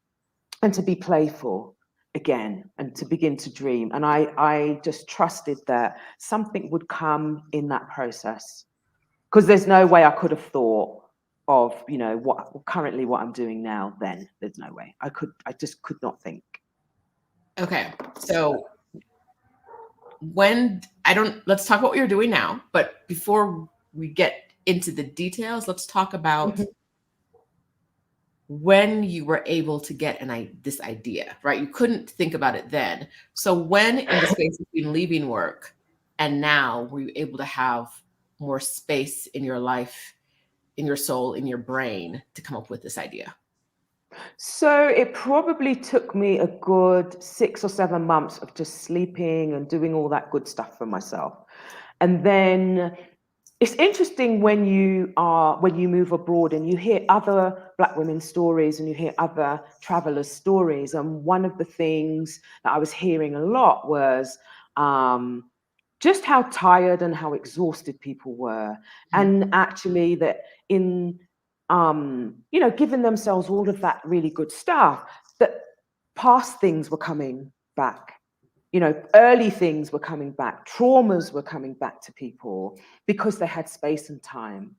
and to be playful again, and to begin to dream. And I just trusted that something would come in that process, because there's no way I could have thought of, what I'm doing now then. There's no way. I just could not think. Okay. So let's talk about what you're doing now, but before we get into the details, let's talk about when you were able to get this idea, right? You couldn't think about it then. So when in the space between leaving work and now, were you able to have more space in your life, in your soul, in your brain to come up with this idea? So it probably took me a good 6 or 7 months of just sleeping and doing all that good stuff for myself. And then it's interesting when you move abroad and you hear other Black women's stories and you hear other travelers' stories. And one of the things that I was hearing a lot was just how tired and how exhausted people were, and actually that in giving themselves all of that really good stuff, that past things were coming back. Early things were coming back, traumas were coming back to people because they had space and time.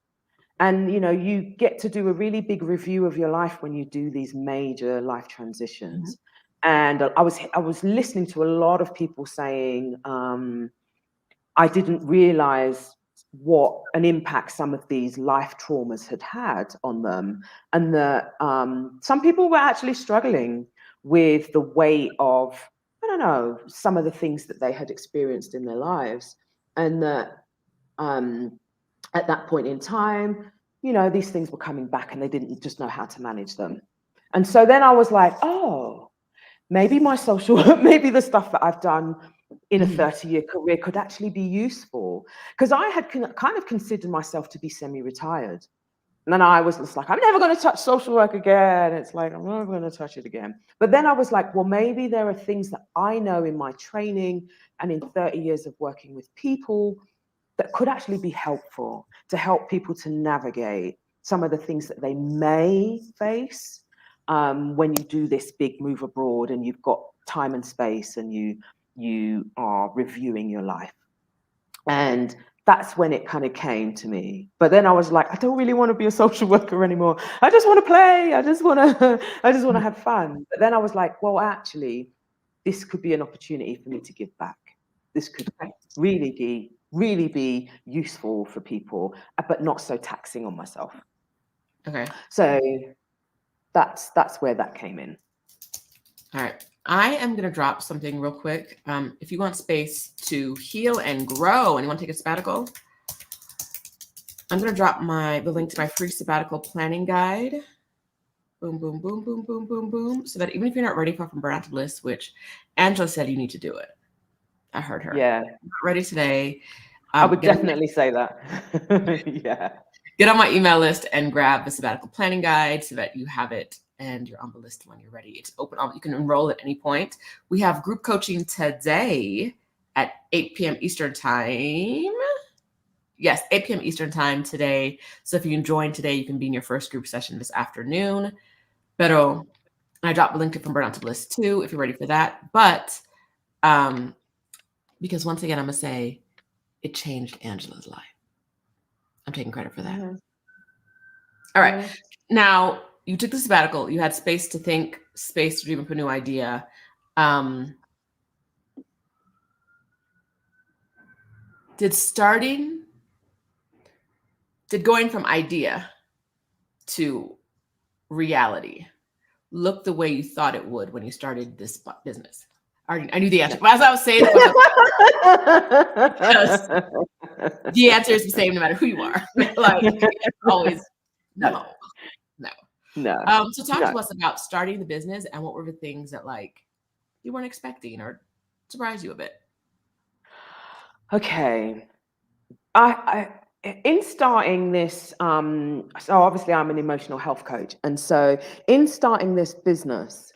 And, you get to do a really big review of your life when you do these major life transitions. And I was listening to a lot of people saying, I didn't realize what an impact some of these life traumas had on them. And that some people were actually struggling with the weight of, I don't know, some of the things that they had experienced in their lives. And that at that point in time, these things were coming back and they didn't just know how to manage them. And so then I was like, oh, maybe maybe the stuff that I've done in a 30-year career could actually be useful. Because I had kind of considered myself to be semi-retired. And then I was just like, I'm never going to touch social work again. It's like, I'm never going to touch it again. But then I was like, well, maybe there are things that I know in my training and in 30 years of working with people that could actually be helpful to help people to navigate some of the things that they may face when you do this big move abroad and you've got time and space and you are reviewing your life. And that's when it kind of came to me. But then I was like, I don't really want to be a social worker anymore. I just want to play. I just want to have fun. But then I was like, well, actually, this could be an opportunity for me to give back. This could really be useful for people, but not so taxing on myself. Okay. So that's where that came in. All right. I am going to drop something real quick. If you want space to heal and grow and you want to take a sabbatical, I'm going to drop the link to my free sabbatical planning guide. Boom, boom, boom, boom, boom, boom, boom. So that even if you're not ready for From Burnout to Bliss, which Angela said you need to do it. I heard her. Yeah. Not ready today. I would definitely say that. Yeah. Get on my email list and grab the sabbatical planning guide so that you have it and you're on the list when you're ready. It's open. You can enroll at any point. We have group coaching today at 8 p.m. Eastern time. Yes, 8 p.m. Eastern time today. So if you can join today, you can be in your first group session this afternoon. Pero I dropped the link to From Burnout to Bliss too, if you're ready for that. But because once again, I'm going to say it changed Angela's life. I'm taking credit for that. Mm-hmm. All right. Mm-hmm. Now, you took the sabbatical. You had space to think, space to dream up a new idea. Did going from idea to reality look the way you thought it would when you started this business? I knew the answer. As I was saying, the answer is the same no matter who you are. Like, it's always no. So talk to us about starting the business and what were the things that you weren't expecting or surprised you a bit. Okay. I in starting this, so obviously I'm an emotional health coach. And so in starting this business,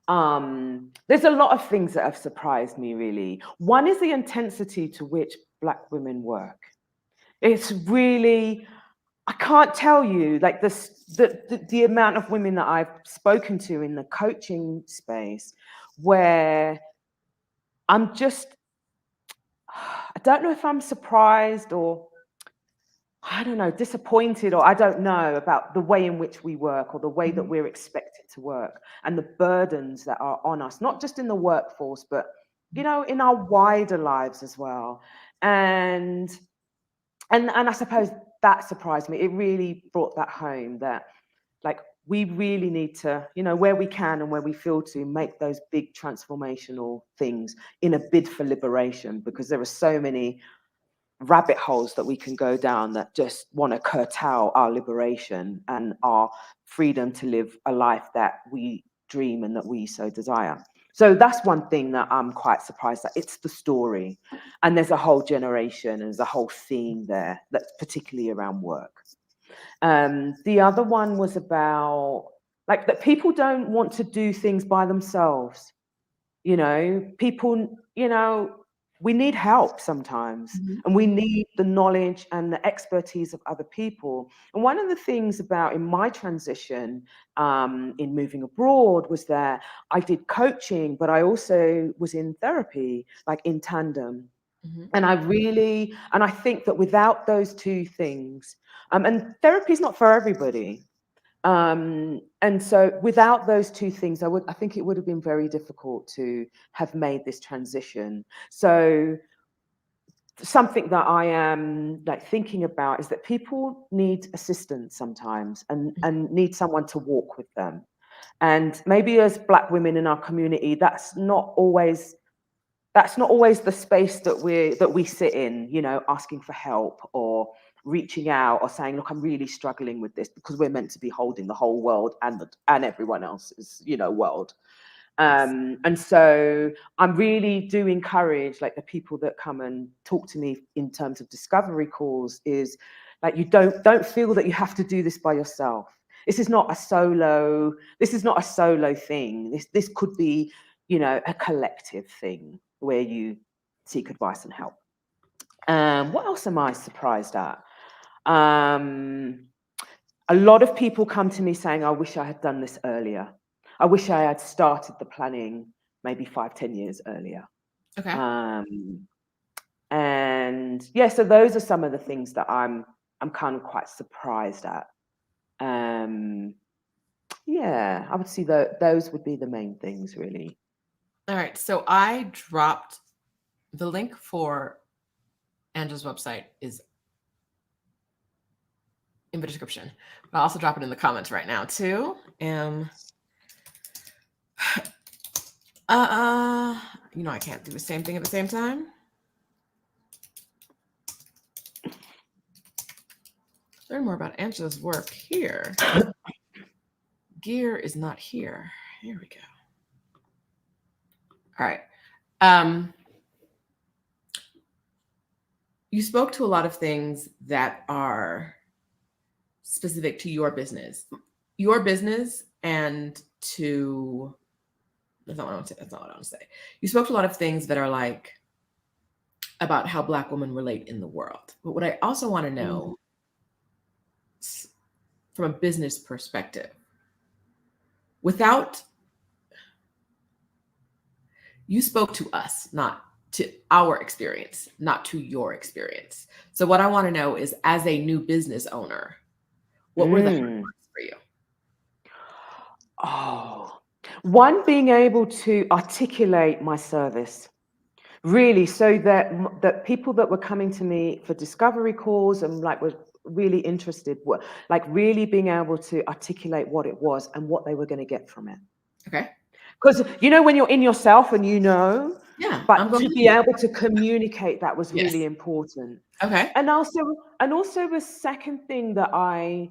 there's a lot of things that have surprised me, really. One is the intensity to which Black women work. It's really, I can't tell you, like the amount of women that I've spoken to in the coaching space where I'm just, I don't know if I'm surprised or, I don't know, disappointed, or I don't know about the way in which we work or the way that we're expected to work and the burdens that are on us, not just in the workforce, but, in our wider lives as well. And I suppose that surprised me. It really brought that home that we really need to, where we can and where we feel to, make those big transformational things in a bid for liberation, because there are so many rabbit holes that we can go down that just want to curtail our liberation and our freedom to live a life that we dream and that we so desire. So that's one thing that I'm quite surprised at. It's the story. And there's a whole generation and there's a whole theme there that's particularly around work. The other one was about like that people don't want to do things by themselves. You know, people, you know, we need help sometimes, and we need the knowledge and the expertise of other people. And one of the things about in my transition in moving abroad was that I did coaching, but I also was in therapy, like in tandem. And I think that without those two things, and therapy is not for everybody. And so without those two things, I think it would have been very difficult to have made this transition. So something that I am like thinking about is that people need assistance sometimes and need someone to walk with them. And maybe as Black women in our community, that's not always the space that we sit in, you know, asking for help or reaching out or saying, look, I'm really struggling with this, because we're meant to be holding the whole world and everyone else's, you know, world. And so I'm really do encourage like the people that come and talk to me in terms of discovery calls is like, you don't feel that you have to do this by yourself. This is not a solo thing. This could be, you know, a collective thing where you seek advice and help. What else am I surprised at? A lot of people come to me saying, I wish I had done this earlier. I wish I had started the planning maybe 5-10 years earlier. Okay. And yeah, so those are some of the things that I'm kind of quite surprised at. Yeah, I would see that those would be the main things, really. All right. So I dropped the link for Angela's website is in the description. But I'll also drop it in the comments right now too. You know, I can't do the same thing at the same time. Learn more about Angela's work here. Gear is not here. Here we go. All right. You spoke to a lot of things that are specific to your business, and to, that's not what I want to say. That's not what I want to say. You spoke to a lot of things that are like about how Black women relate in the world. But what I also want to know from a business perspective, you spoke to us, not to our experience, not to your experience. So what I want to know is, as a new business owner, what were the hard parts for you? Oh, one, being able to articulate my service, really, so that people that were coming to me for discovery calls and like were really interested, were like really being able to articulate what it was and what they were going to get from it. Okay. Because you know, when you're in yourself and you know, yeah, but to be able to communicate that was really important. Okay. And also a second thing that I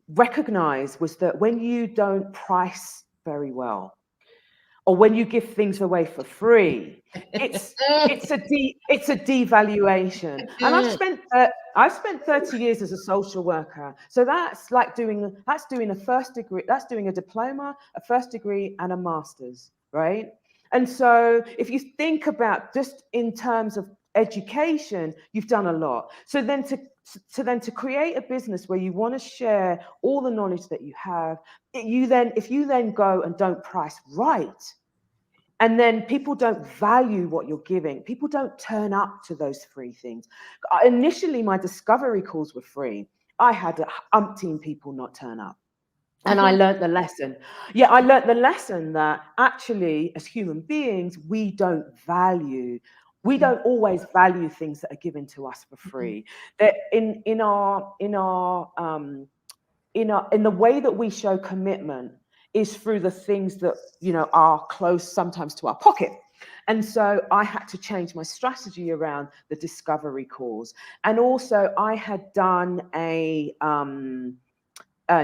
recognize was that when you don't price very well, or when you give things away for free, it's a devaluation. And I've spent 30 years as a social worker, so that's doing a first degree, that's doing a diploma, a first degree, and a master's, right? And so if you think about just in terms of education, you've done a lot. So then to create a business where you want to share all the knowledge that you have, if you then go and don't price right, and then people don't value what you're giving, people don't turn up to those free things. Initially, my discovery calls were free. I had umpteen people not turn up. And I learned the lesson. Yeah, I learned the lesson that actually, as human beings, we don't always value things that are given to us for free. That in the way that we show commitment is through the things that, you know, are close sometimes to our pocket. And so I had to change my strategy around the discovery calls. And also I had done a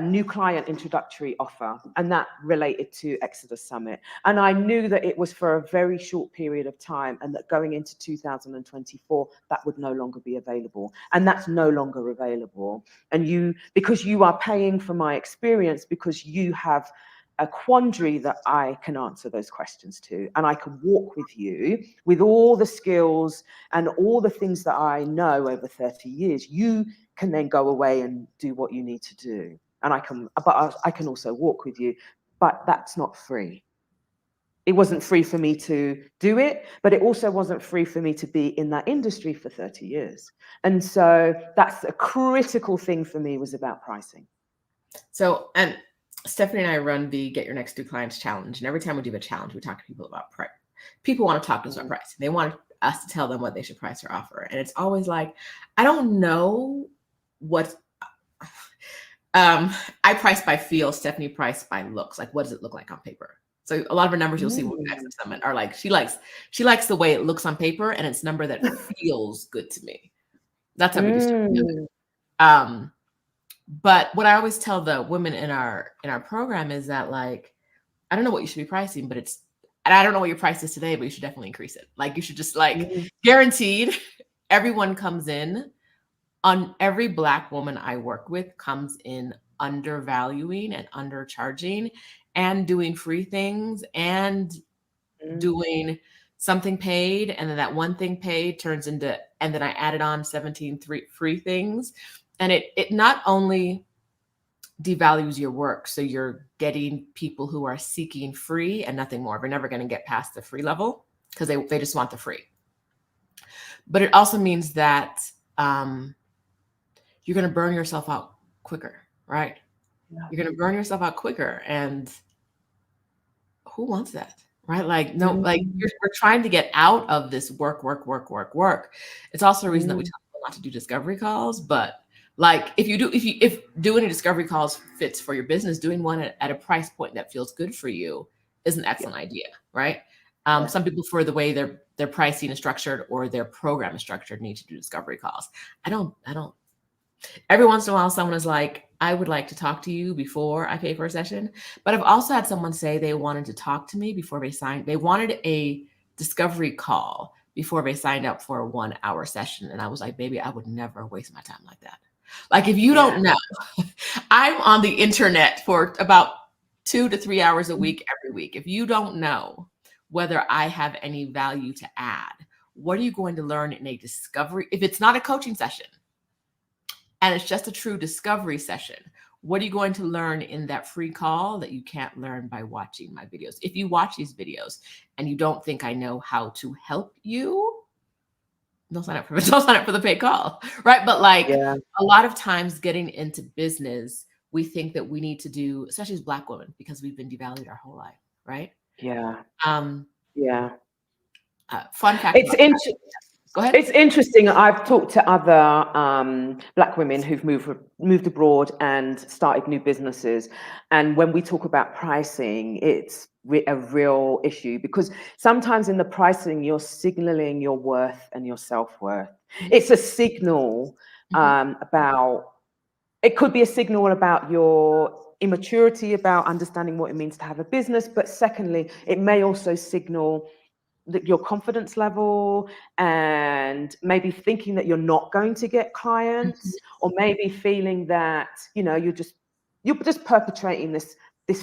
new client introductory offer, and that related to Exodus Summit. And I knew that it was for a very short period of time, and that going into 2024, that would no longer be available. And that's no longer available. And because you are paying for my experience, because you have a quandary that I can answer those questions to, and I can walk with you with all the skills and all the things that I know over 30 years, you can then go away and do what you need to do. And I can also walk with you, but that's not free. It wasn't free for me to do it, but it also wasn't free for me to be in that industry for 30 years. And so that's a critical thing for me, was about pricing. So, and Stephanie and I run the Get Your Next New Clients Challenge. And every time we do a challenge, we talk to people about price. People want to talk to us about pricing. They want us to tell them what they should price or offer. And it's always like, I don't know what I price by feel, Stephanie price by looks. Like, what does it look like on paper? So a lot of her numbers you'll see with Exodus Summit are like, she likes the way it looks on paper, and it's a number that feels good to me. That's how we do stuff. But what I always tell the women in our program is that, like, I don't know what you should be pricing, but and I don't know what your price is today, but you should definitely increase it. Like, you should just guaranteed everyone comes in. On every Black woman I work with comes in undervaluing and undercharging and doing free things and doing something paid. And then that one thing paid turns into, and then I added on 17 free things. And it not only devalues your work, so you're getting people who are seeking free and nothing more. We're never going to get past the free level because they just want the free. But it also means that you're going to burn yourself out quicker, right? Yeah. You're going to burn yourself out quicker. And who wants that, right? Like, no, like we're trying to get out of this work. It's also a reason that we tell people not to do discovery calls. But like, if doing a discovery calls fits for your business, doing one at a price point that feels good for you is an excellent idea, right? Some people, for the way their pricing is structured or their program is structured, need to do discovery calls. I don't. Every once in a while, someone is like, I would like to talk to you before I pay for a session. But I've also had someone say they wanted to talk to me before they signed. They wanted a discovery call before they signed up for a 1 hour session. And I was like, baby, I would never waste my time like that. Like, if you don't know, I'm on the internet for about 2 to 3 hours a week, every week. If you don't know whether I have any value to add, what are you going to learn in a discovery? If it's not a coaching session, and it's just a true discovery session, what are you going to learn in that free call that you can't learn by watching my videos? If you watch these videos and you don't think I know how to help you, don't sign up for the paid call, right? But like, a lot of times getting into business, we think that we need to do, especially as Black women, because we've been devalued our whole life, right? Fun fact. It's interesting. Go ahead. It's interesting. I've talked to other Black women who've moved abroad and started new businesses. And when we talk about pricing, it's a real issue, because sometimes in the pricing, you're signaling your worth and your self-worth. It's a signal it could be a signal about your immaturity, about understanding what it means to have a business. But secondly, it may also signal your confidence level, and maybe thinking that you're not going to get clients, or maybe feeling that, you're just perpetrating this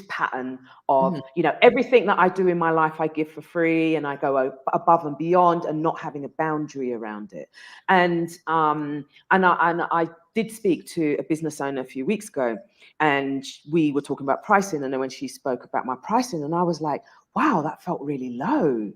pattern of, everything that I do in my life, I give for free, and I go above and beyond, and not having a boundary around it. And I did speak to a business owner a few weeks ago, and we were talking about pricing. And then when she spoke about my pricing, and I was like, wow, that felt really low.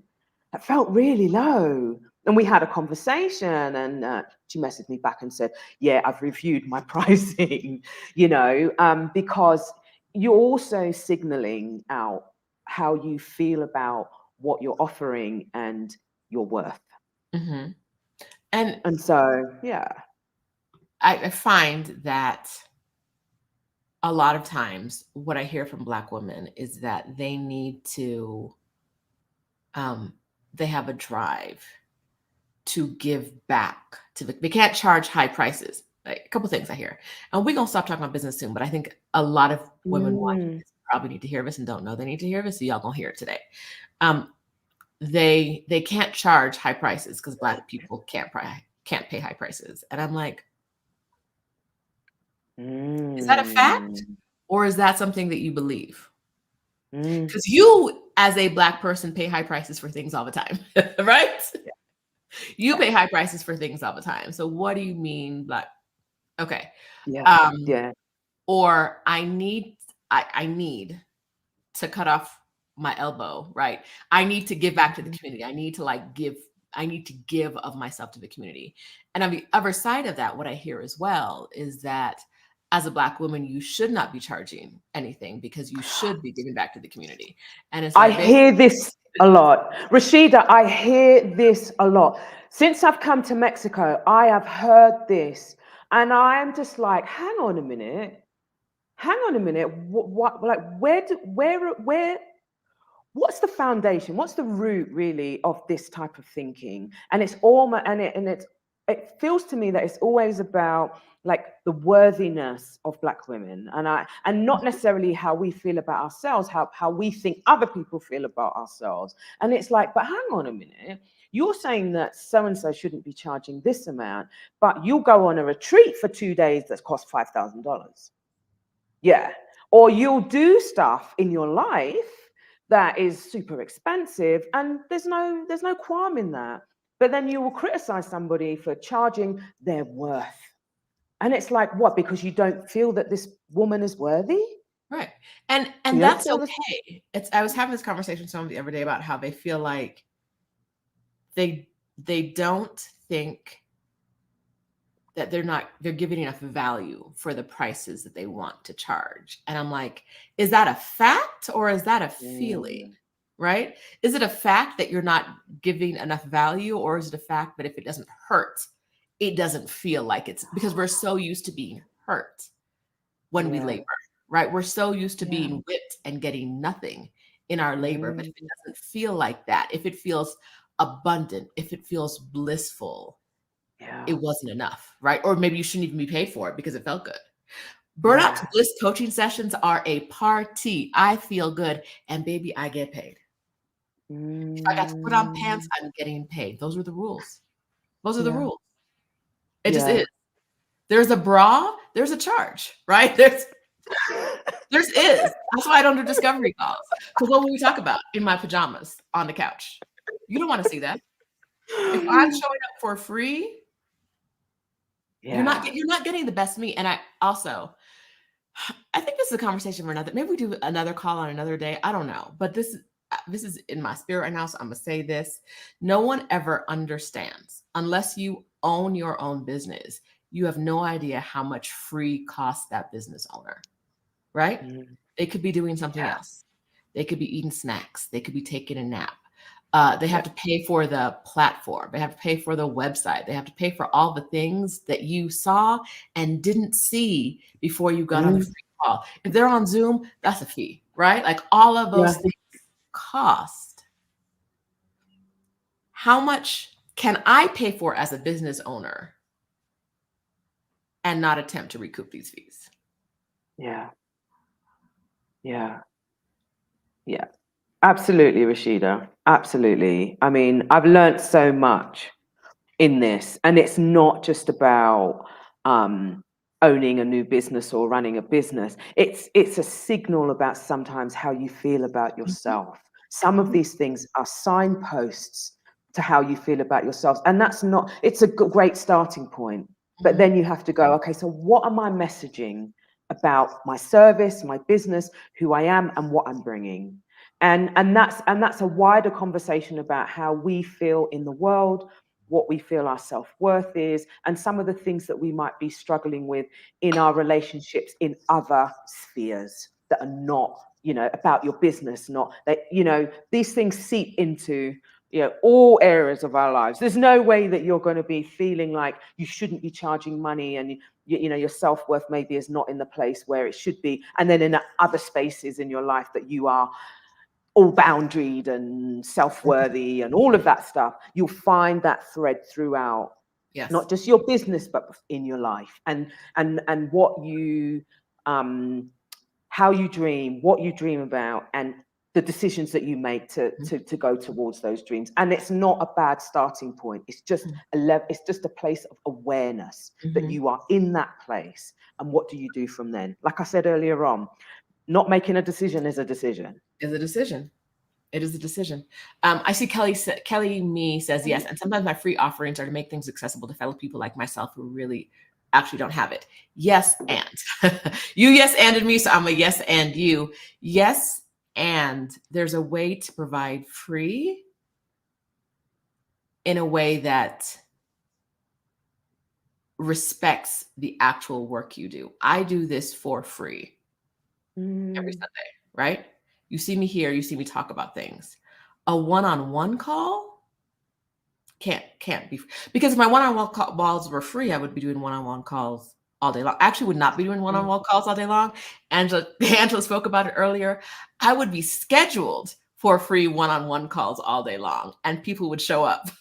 That felt really low. And we had a conversation, and she messaged me back and said, yeah, I've reviewed my pricing, because you're also signaling out how you feel about what you're offering and your worth. And so, yeah. I find that a lot of times what I hear from Black women is that they need to they have a drive to give back to they can't charge high prices. Like, a couple things I hear, and we're gonna stop talking about business soon, but I think a lot of women watching this probably need to hear this and don't know they need to hear this, so y'all gonna hear it today. They can't charge high prices because Black people can't pay high prices, and I'm like, is that a fact, or is that something that you believe? Because you, as a Black person, pay high prices for things all the time, right? Yeah. You pay high prices for things all the time. So what do you mean, Black? Okay. Yeah. Or I need to cut off my elbow, right? I need to give back to the community. I need to give of myself to the community. And on the other side of that, what I hear as well is that as a Black woman, you should not be charging anything because you should be giving back to the community. And it's like, I hear this a lot. Rashida, I hear this a lot. Since I've come to Mexico, I have heard this. And I'm just like, hang on a minute. What like, what's the foundation? What's the root really of this type of thinking? And it's it feels to me that it's always about like the worthiness of Black women, and not necessarily how we feel about ourselves, how we think other people feel about ourselves. And it's like, but hang on a minute, you're saying that so and so shouldn't be charging this amount, but you'll go on a retreat for 2 days that's cost $5,000. Yeah. Or you'll do stuff in your life that is super expensive, and there's no qualm in that. But then you will criticize somebody for charging their worth. And it's like, what? Because you don't feel that this woman is worthy? Right. And that's okay. I was having this conversation with someone the other day about how they feel like they don't think that they're giving enough value for the prices that they want to charge. And I'm like, is that a fact or is that a feeling? Right? Is it a fact that you're not giving enough value, or is it a fact that if it doesn't hurt, it doesn't feel like it's, because we're so used to being hurt when we labor, right? We're so used to being whipped and getting nothing in our labor. But if it doesn't feel like that, if it feels abundant, if it feels blissful, it wasn't enough, right? Or maybe you shouldn't even be paid for it because it felt good. Burnout to Bliss coaching sessions are a party. I feel good, and baby, I get paid. If I got to put on pants, I'm getting paid. Those are the rules. Those are the rules. It just is. There's a bra, there's a charge, right? There's is. That's why I don't do discovery calls. Because what will we talk about in my pajamas on the couch? You don't want to see that. If I'm showing up for free, you're not getting the best me. And I think this is a conversation for another. Maybe we do another call on another day. I don't know. But this is in my spirit right now, so I'm gonna say this. No one ever understands, unless you own your own business. You have no idea how much free costs that business owner, right? They could be doing something else. They could be eating snacks. They could be taking a nap. They have to pay for the platform. They have to pay for the website. They have to pay for all the things that you saw and didn't see before you got on the free call. If they're on Zoom, that's a fee, right? Like, all of those things cost. How much can I pay for as a business owner and not attempt to recoup these fees? Yeah. Absolutely, Rashida. Absolutely. I mean, I've learned so much in this, and it's not just about owning a new business or running a business. It's a signal about sometimes how you feel about yourself. Some of these things are signposts to how you feel about yourselves, and it's a great starting point. But then you have to go, okay, so what am I messaging about my service, my business, who I am, and what I'm bringing? And that's a wider conversation about how we feel in the world, what we feel our self-worth is, and some of the things that we might be struggling with in our relationships in other spheres that are not, about your business, not that, these things seep into, all areas of our lives. There's no way that you're going to be feeling like you shouldn't be charging money, and your self-worth maybe is not in the place where it should be, and then in other spaces in your life that you are all boundaried and self-worthy and all of that stuff, you'll find that thread throughout, Yes. not just your business, but in your life, and what you, how you dream, what you dream about, and the decisions that you make to go towards those dreams. And it's not a bad starting point. It's just it's just a place of awareness that you are in that place. And what do you do from then? Like I said earlier on, not making a decision is a decision. Is a decision. It is a decision. I see Kelly Me says yes. And sometimes my free offerings are to make things accessible to fellow people like myself who really actually don't have it. Yes, and you yes anded me, so I'm a yes and you. Yes, and there's a way to provide free in a way that respects the actual work you do. I do this for free every Sunday, right? You see me here, you see me talk about things. A one-on-one call can't be, because if my one-on-one calls were free, I would be doing one-on-one calls all day long. I actually would not be doing one-on-one calls all day long. Angela spoke about it earlier. I would be scheduled for free one-on-one calls all day long, and people would show up.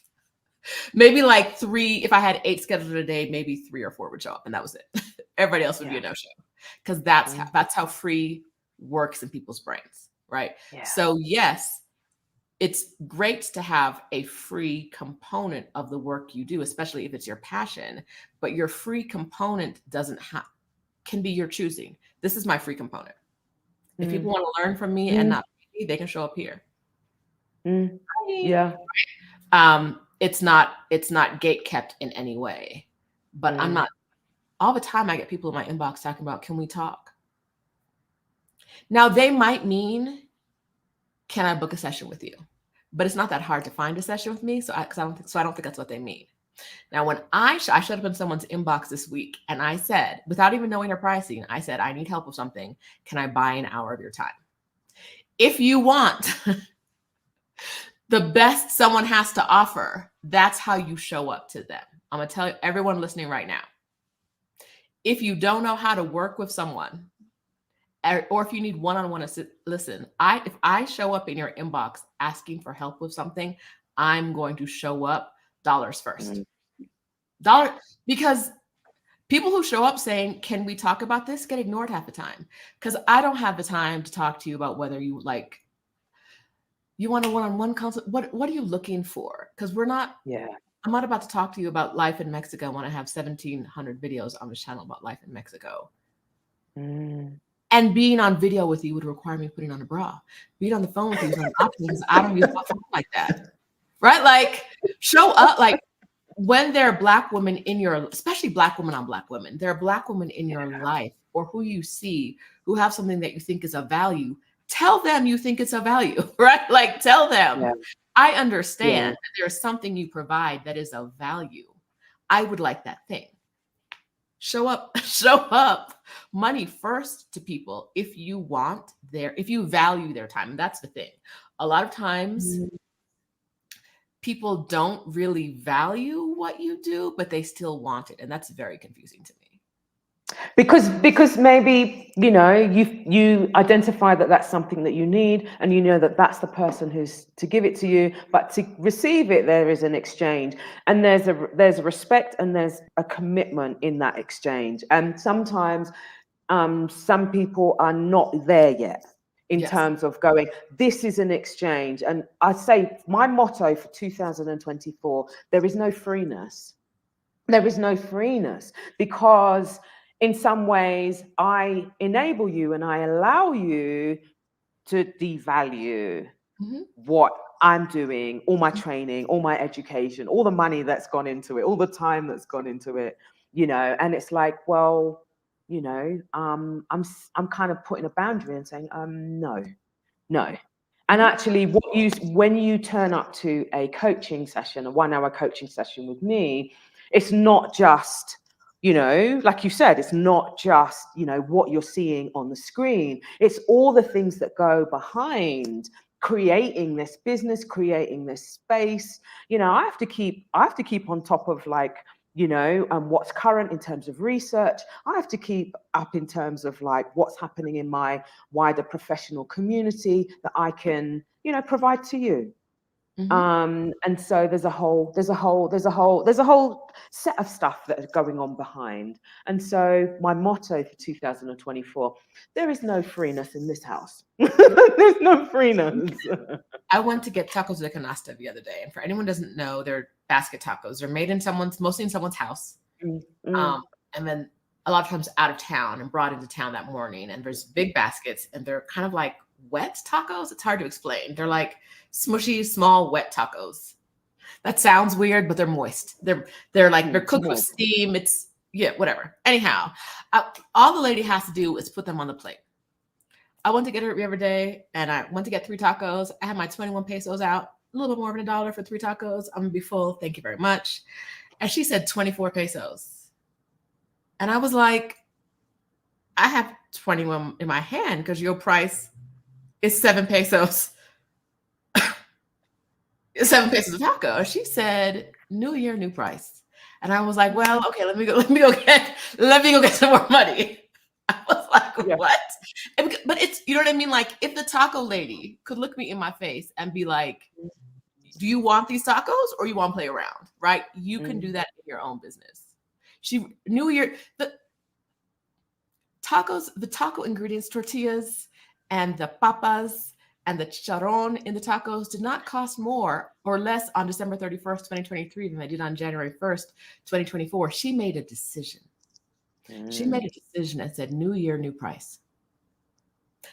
Maybe like 3, if I had 8 scheduled a day, maybe 3 or 4 would show up, and that was it. Everybody else would be a no-show, because that's how free works in people's brains, right? Yeah. So yes, it's great to have a free component of the work you do, especially if it's your passion, but your free component can be your choosing. This is my free component. If people want to learn from me and not me, they can show up here. Yeah. It's not gate kept in any way, but I'm not, all the time I get people in my inbox talking about, can we talk? Now they might mean, can I book a session with you? But it's not that hard to find a session with me. So I don't think that's what they mean. Now, when I showed up in someone's inbox this week and I said, without even knowing their pricing, I said, I need help with something. Can I buy an hour of your time? If you want the best someone has to offer, that's how you show up to them. I'm going to tell everyone listening right now. If you don't know how to work with someone, or if you need one-on-one, listen, if I show up in your inbox asking for help with something, I'm going to show up dollars first. Because people who show up saying, can we talk about this, get ignored half the time. Because I don't have the time to talk to you about whether you want a one-on-one consult. What are you looking for? Because I'm not about to talk to you about life in Mexico when I have 1,700 videos on this channel about life in Mexico. And being on video with you would require me putting on a bra. Being on the phone with you is not an option because I don't use my phone like that. Right? Like, show up. Like, when there are Black women especially Black women on Black women, there are Black women in your life or who you see who have something that you think is of value, tell them you think it's of value, right? Like, tell them, I understand that there's something you provide that is of value. I would like that thing. Show up money first to people if you value their time. And that's the thing. A lot of times people don't really value what you do, but they still want it. And that's very confusing to me. Because maybe, you identify that that's something that you need, and you know that that's the person who's to give it to you, but to receive it, there is an exchange, and there's a respect and there's a commitment in that exchange. And sometimes some people are not there yet in terms of going, this is an exchange. And I say my motto for 2024, there is no freeness. There is no freeness, because in some ways I enable you and I allow you to devalue what I'm doing, all my training, all my education, all the money that's gone into it, all the time that's gone into it, and it's like, well, I'm kind of putting a boundary and saying, no. And actually when you turn up to a coaching session, a 1-hour coaching session with me, it's not just, like you said, it's not just, what you're seeing on the screen. It's all the things that go behind creating this business, creating this space. I have to keep on top of, like, you know, and what's current in terms of research. I have to keep up in terms of like what's happening in my wider professional community that I can, you know, provide to you. And so there's a whole set of stuff that is going on behind. And so my motto for 2024, there is no freeness in this house. There's no freeness. I went to get tacos de canasta the other day, and for anyone who doesn't know, they're basket tacos. They're made in mostly in someone's house, and then a lot of times out of town and brought into town that morning. And there's big baskets, and they're kind of like wet tacos. It's hard to explain. They're like smushy, small, wet tacos. That sounds weird, but they're moist. They're cooked with steam. It's whatever. Anyhow, all the lady has to do is put them on the plate. I went to get her the other day, and I went to get 3 tacos. I had my 21 pesos out, a little bit more than $1 for 3 tacos. I'm gonna be full. Thank you very much. And she said 24 pesos. And I was like, I have 21 in my hand because your price is 7 pesos. 7 pesos a taco. And she said, new year, new price. And I was like, well, okay, let me go get some more money. I was like, what? But it's, you know what I mean? Like, if the taco lady could look me in my face and be like, do you want these tacos or you want to play around? Right? You can do that in your own business. New Year, the taco ingredients, tortillas and the papas and the chicharron in the tacos did not cost more or less on December 31st, 2023 than they did on January 1st, 2024. She made a decision. She made a decision and said, new year, new price.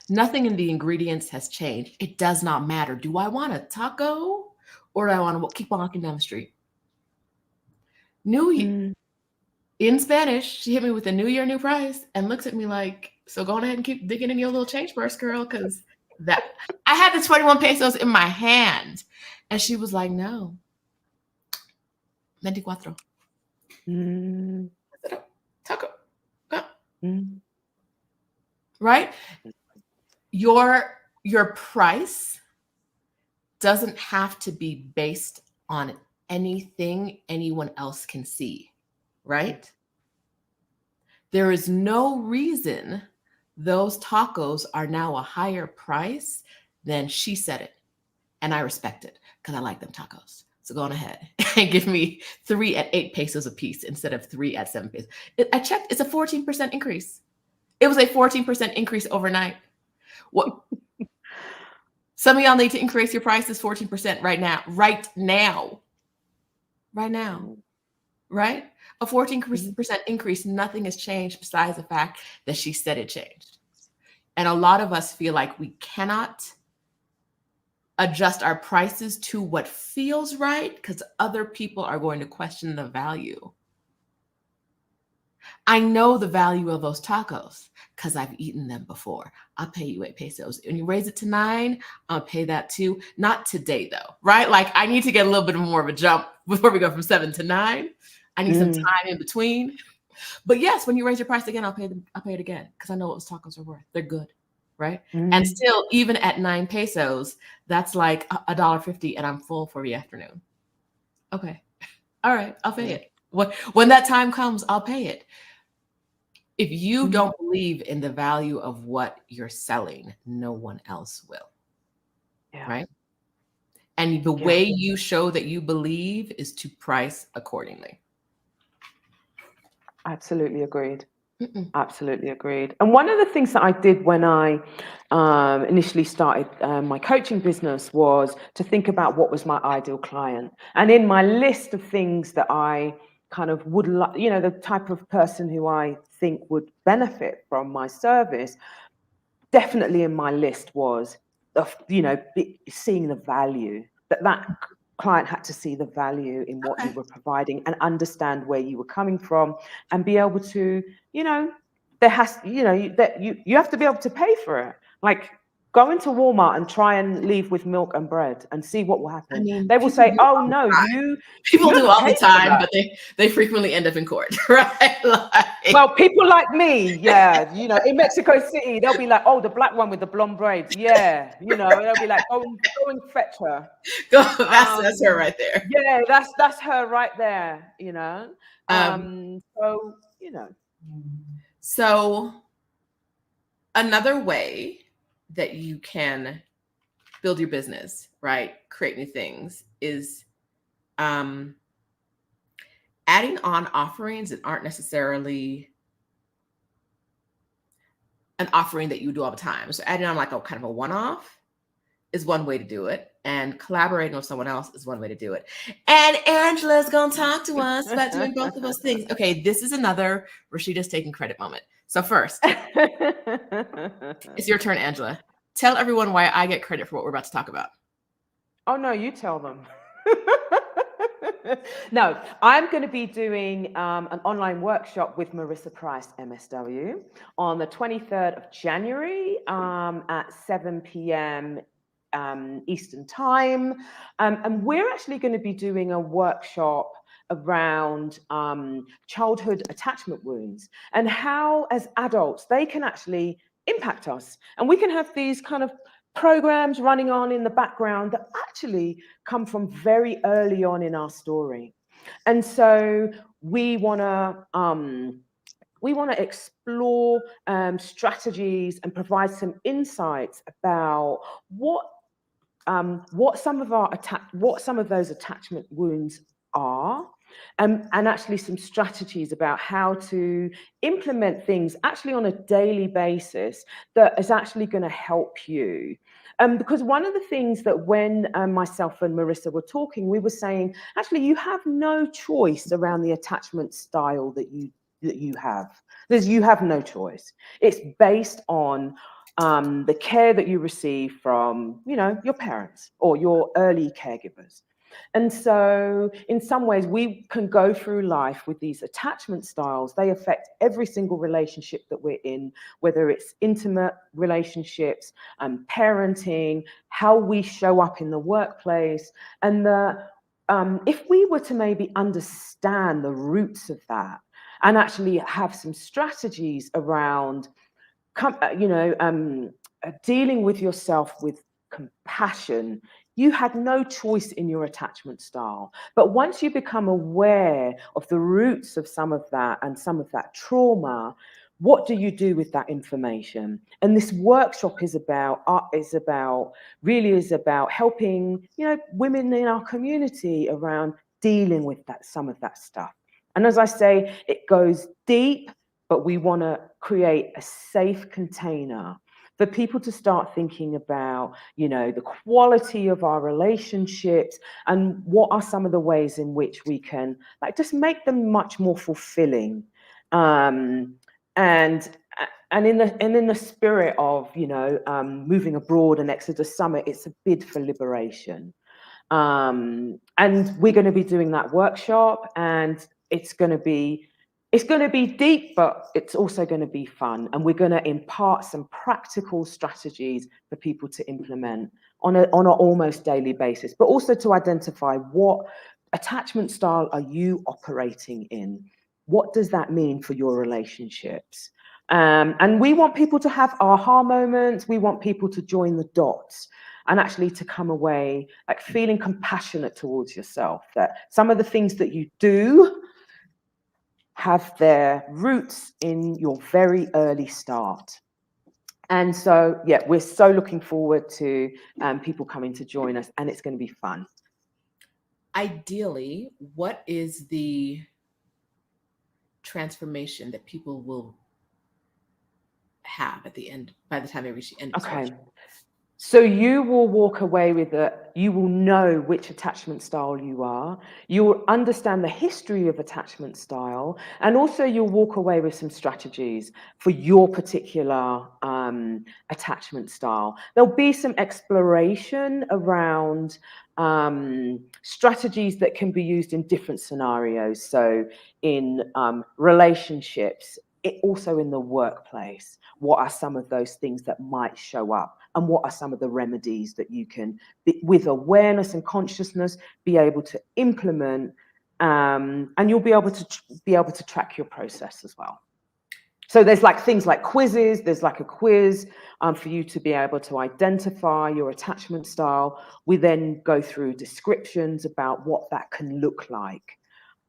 Nothing in the ingredients has changed. It does not matter. Do I want a taco or do I want to keep walking down the street? New year. In Spanish, she hit me with a new year, new price and looks at me like, so go ahead and keep digging in your little change purse, girl, because that I had the 21 pesos in my hand. And she was like, no. 24. Taco. Right? Your price doesn't have to be based on anything anyone else can see, right? There is no reason those tacos are now a higher price than she said it. And I respect it because I like them tacos. So go on ahead and give me 3 at 8 pesos a piece instead of 3 at 7 pesos. I checked, it's a 14% increase. It was a 14% increase overnight. What? Some of y'all need to increase your prices 14% right now. Right? A 14% increase, nothing has changed besides the fact that she said it changed. And a lot of us feel like we cannot adjust our prices to what feels right because other people are going to question the value. I know the value of those tacos because I've eaten them before. I'll pay you 8 pesos. When you raise it to 9, I'll pay that too. Not today though, right? Like I need to get a little bit more of a jump before we go from 7 to 9. I need some time in between. But yes, when you raise your price again, I'll pay it again because I know what those tacos are worth. They're good, right? And still, even at 9 pesos, that's like $1.50 and I'm full for the afternoon. Okay. All right, I'll pay it. When that time comes, I'll pay it. If you don't believe in the value of what you're selling, no one else will. Right? And the way you show that you believe is to price accordingly. Absolutely agreed. Absolutely agreed. And one of the things that I did when I initially started my coaching business was to think about what was my ideal client. And in my list of things that I kind of would like, you know, the type of person who I think would benefit from my service, definitely in my list was, you know, seeing the value that client had to see the value in what you were providing and understand where you were coming from and be able to, you know, you have to be able to pay for it. Like Go into Walmart and try and leave with milk and bread and see what will I happen. mean, They will people say, do oh all the no, time. you People do haven't all the paid for time, that. but they frequently end up in court, right? Like, Well, people like me, yeah, you know, in Mexico City, they'll be like, oh, the black one with the blonde braids, yeah, you know, they'll be like, go and fetch her. that's her right there. Yeah, that's her right there, you know. So, you know. So another way that you can build your business, right? Create new things is adding on offerings that aren't necessarily an offering that you do all the time. So adding on like a kind of a one-off is one way to do it. And collaborating with someone else is one way to do it. And Angela's going to talk to us about doing both of those things. Okay, this is another Rashida's taking credit moment. So first, it's your turn, Angela. Tell everyone why I get credit for what we're about to talk about. Oh, no, you tell them. No, I'm going to be doing an online workshop with Marissa Price, MSW, on the 23rd of January at 7 p.m. Eastern Time. And we're actually going to be doing a workshop around childhood attachment wounds and how, as adults, they can actually impact us. And we can have these kind of programs running on in the background that actually come from very early on in our story. And so we want to explore strategies and provide some insights about what some of those attachment wounds are, and actually some strategies about how to implement things actually on a daily basis that is actually going to help you. Because one of the things that when myself and Marissa were talking, we were saying, actually, you have no choice around the attachment style that you have. You have no choice. It's based on the care that you receive from, you know, your parents or your early caregivers. And so in some ways, we can go through life with these attachment styles. They affect every single relationship that we're in, whether it's intimate relationships, parenting, how we show up in the workplace. And if we were to maybe understand the roots of that and actually have some strategies around dealing with yourself with compassion, you had no choice in your attachment style. But once you become aware of the roots of some of that and some of that trauma, what do you do with that information? And this workshop is about helping, you know, women in our community around dealing with some of that stuff. And as I say, it goes deep, but we want to create a safe container for people to start thinking about, you know, the quality of our relationships and what are some of the ways in which we can like just make them much more fulfilling. And in the spirit of, you know, moving abroad and Exodus Summit, it's a bid for liberation. And we're going to be doing that workshop, and it's going to be deep, but it's also going to be fun. And we're going to impart some practical strategies for people to implement on an almost daily basis, but also to identify what attachment style are you operating in? What does that mean for your relationships? And we want people to have aha moments. We want people to join the dots and actually to come away like feeling compassionate towards yourself, that some of the things that you do have their roots in your very early start. And so, yeah, we're so looking forward to people coming to join us, and it's going to be fun. Ideally, what is the transformation that people will have at the end, by the time they reach the end of this workshop? So you will walk away with it. You will know which attachment style you are. You will understand the history of attachment style. And also you'll walk away with some strategies for your particular attachment style. There'll be some exploration around strategies that can be used in different scenarios. So in relationships, also in the workplace, what are some of those things that might show up, and what are some of the remedies that you can, with awareness and consciousness, be able to implement, and you'll be able to track your process as well. So there's like things like quizzes. There's like a quiz for you to be able to identify your attachment style. We then go through descriptions about what that can look like.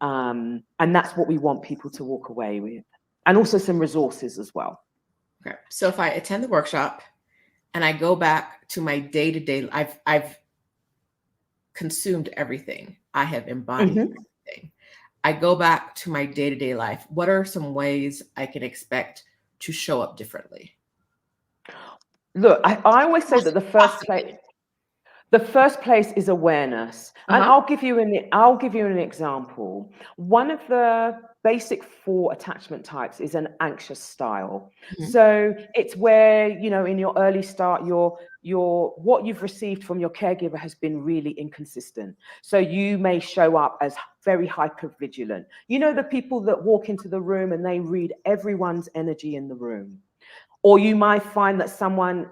And that's what we want people to walk away with. And also some resources as well. Okay. So if I attend the workshop and I go back to my day-to-day, I've consumed everything. I have embodied everything. I go back to my day-to-day life. What are some ways I can expect to show up differently? Look, I always say that the first place is awareness. And I'll give you an example. One of the basic 4 attachment types is an anxious style. So it's where, in your early start, what you've received from your caregiver has been really inconsistent. So you may show up as very hypervigilant. The people that walk into the room and they read everyone's energy in the room. Or you might find that someone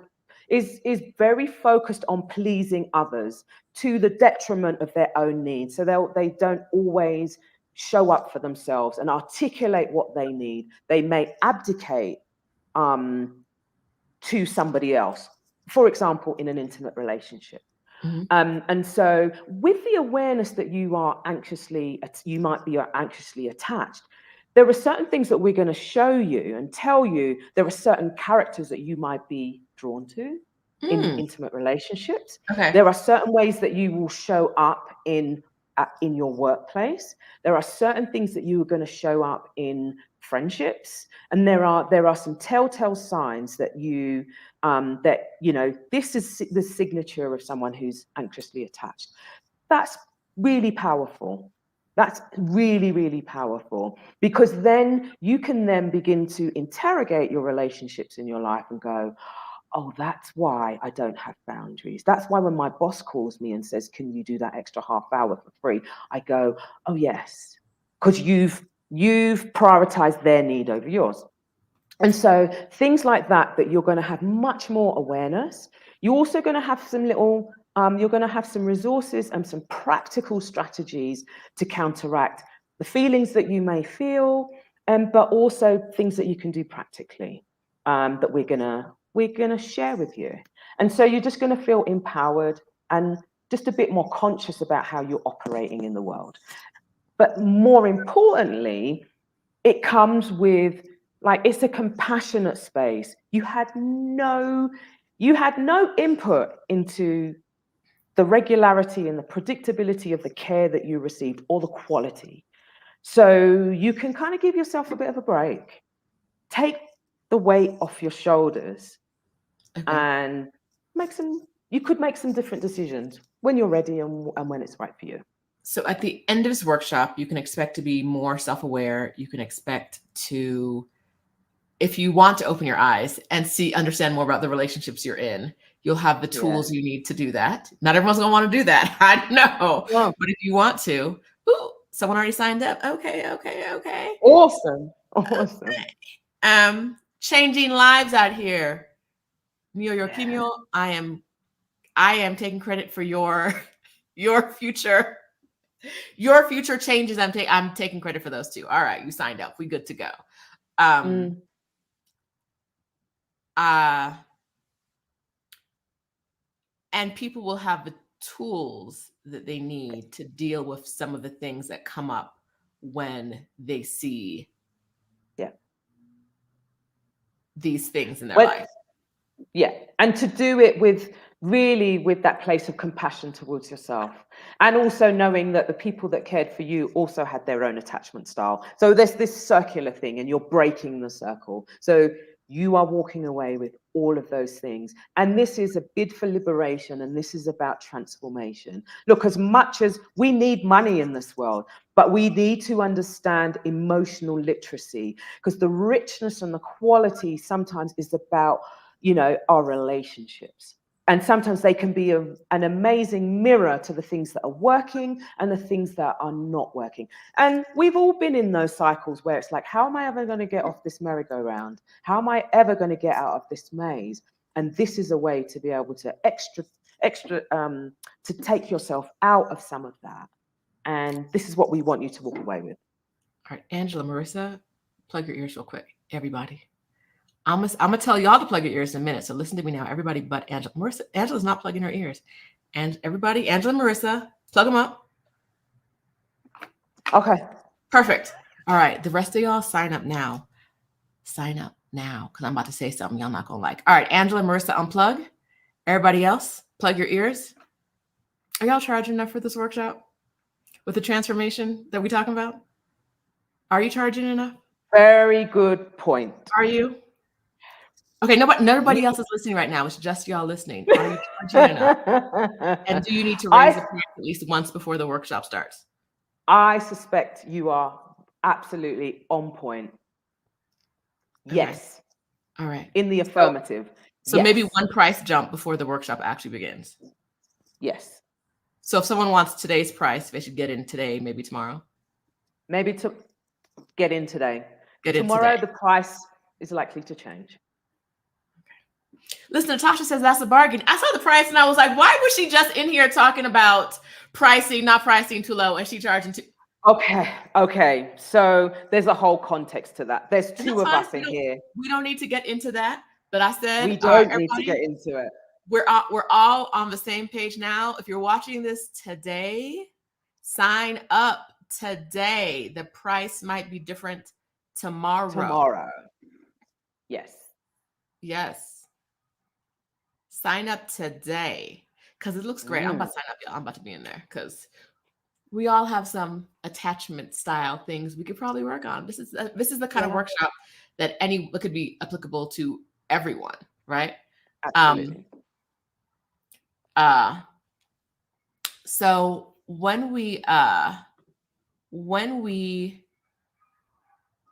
is very focused on pleasing others to the detriment of their own needs. So they don't always show up for themselves and articulate what they need. They may abdicate to somebody else, for example, in an intimate relationship. And so with the awareness that you might be anxiously attached, there are certain things that we're going to show you and tell you. There are certain characters that you might be drawn to in intimate relationships. There are certain ways that you will show up in your workplace. There are certain things that you are going to show up in friendships, and there are some telltale signs that this is the signature of someone who's anxiously attached. That's really powerful. That's really, really powerful, because then you can then begin to interrogate your relationships in your life and go, oh, that's why I don't have boundaries. That's why when my boss calls me and says, can you do that extra half hour for free? I go, oh, yes, because you've prioritized their need over yours. And so things like that you're going to have much more awareness. You're also going to have some you're going to have some resources and some practical strategies to counteract the feelings that you may feel, but also things that you can do practically that we're going to share with you. And so you're just going to feel empowered and just a bit more conscious about how you're operating in the world. But more importantly, it comes with, it's a compassionate space. You had no input into the regularity and the predictability of the care that you received, or the quality. So you can kind of give yourself a bit of a break. Take the weight off your shoulders and you could make some different decisions when you're ready and when it's right for you. So at the end of this workshop, you can expect to be more self-aware. You can expect to, if you want to open your eyes and understand more about the relationships you're in, you'll have the tools you need to do that. Not everyone's going to want to do that. I know. Yeah. But if you want to, someone already signed up. Okay. Awesome. Okay. Changing lives out here. Mio Yorkimio, I am taking credit for your future. Your future changes. I'm taking credit for those too. All right, you signed up. We good to go. And people will have the tools that they need to deal with some of the things that come up when they see these things in their life. Yeah, and to do it with that place of compassion towards yourself, and also knowing that the people that cared for you also had their own attachment style. So there's this circular thing, and you're breaking the circle. So you are walking away with all of those things. And this is a bid for liberation, and this is about transformation. Look, as much as we need money in this world, but we need to understand emotional literacy, because the richness and the quality sometimes is about, our relationships. And sometimes they can be an amazing mirror to the things that are working and the things that are not working. And we've all been in those cycles where it's like, how am I ever going to get off this merry-go-round? How am I ever going to get out of this maze? And this is a way to be able to to take yourself out of some of that. And this is what we want you to walk away with. All right, Angela, Marissa, plug your ears real quick, everybody. I'm gonna tell y'all to plug your ears in a minute. So listen to me now, everybody but Angela. Marissa, Angela's not plugging her ears. And everybody, Angela and Marissa, plug them up. Okay. Perfect. All right, the rest of y'all sign up now. Sign up now, because I'm about to say something y'all not gonna like. All right, Angela and Marissa, unplug. Everybody else, plug your ears. Are y'all charging enough for this workshop with the transformation that we're talking about? Are you charging enough? Very good point. Are you? Okay, nobody else is listening right now. It's just y'all listening. Are you charging enough? And do you need to raise the price at least once before the workshop starts? I suspect you are absolutely on point. Yes. Okay. All right. In the affirmative. So yes. Maybe one price jump before the workshop actually begins. Yes. So if someone wants today's price, they should get in today, maybe tomorrow. Maybe to get in today. Get tomorrow, in today. The price is likely to change. Listen, Natasha says that's a bargain. I saw the price and I was like, why was she just in here talking about pricing, not pricing too low, and she charging too? Okay. So there's a whole context to that. There's two of us in here. We don't need to get into that. But I said we don't need to get into it. We're all on the same page now. If you're watching this today, sign up today. The price might be different tomorrow. Yes. Sign up today because it looks great. I'm about to sign up, y'all. I'm about to be in there because we all have some attachment style things we could probably work on. This is the kind of workshop that could be applicable to everyone, right? Absolutely. So when we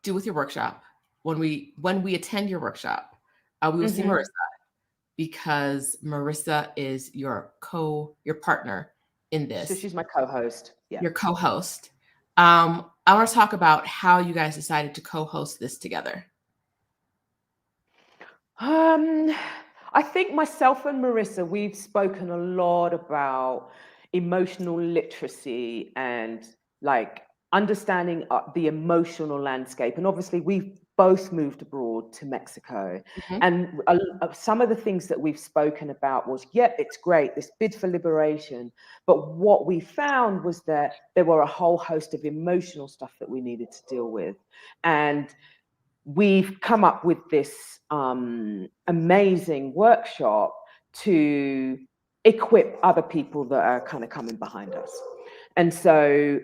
do with your workshop, when we attend your workshop, we will see Marissa, because Marissa is your partner in this. So she's my co-host. Yeah. Your co-host. I want to talk about how you guys decided to co-host this together. I think myself and Marissa, we've spoken a lot about emotional literacy and like understanding the emotional landscape. And obviously we've both moved abroad to Mexico. And some of the things that we've spoken about was, it's great, this bid for liberation. But what we found was that there were a whole host of emotional stuff that we needed to deal with. And we've come up with this amazing workshop to equip other people that are kind of coming behind us. And so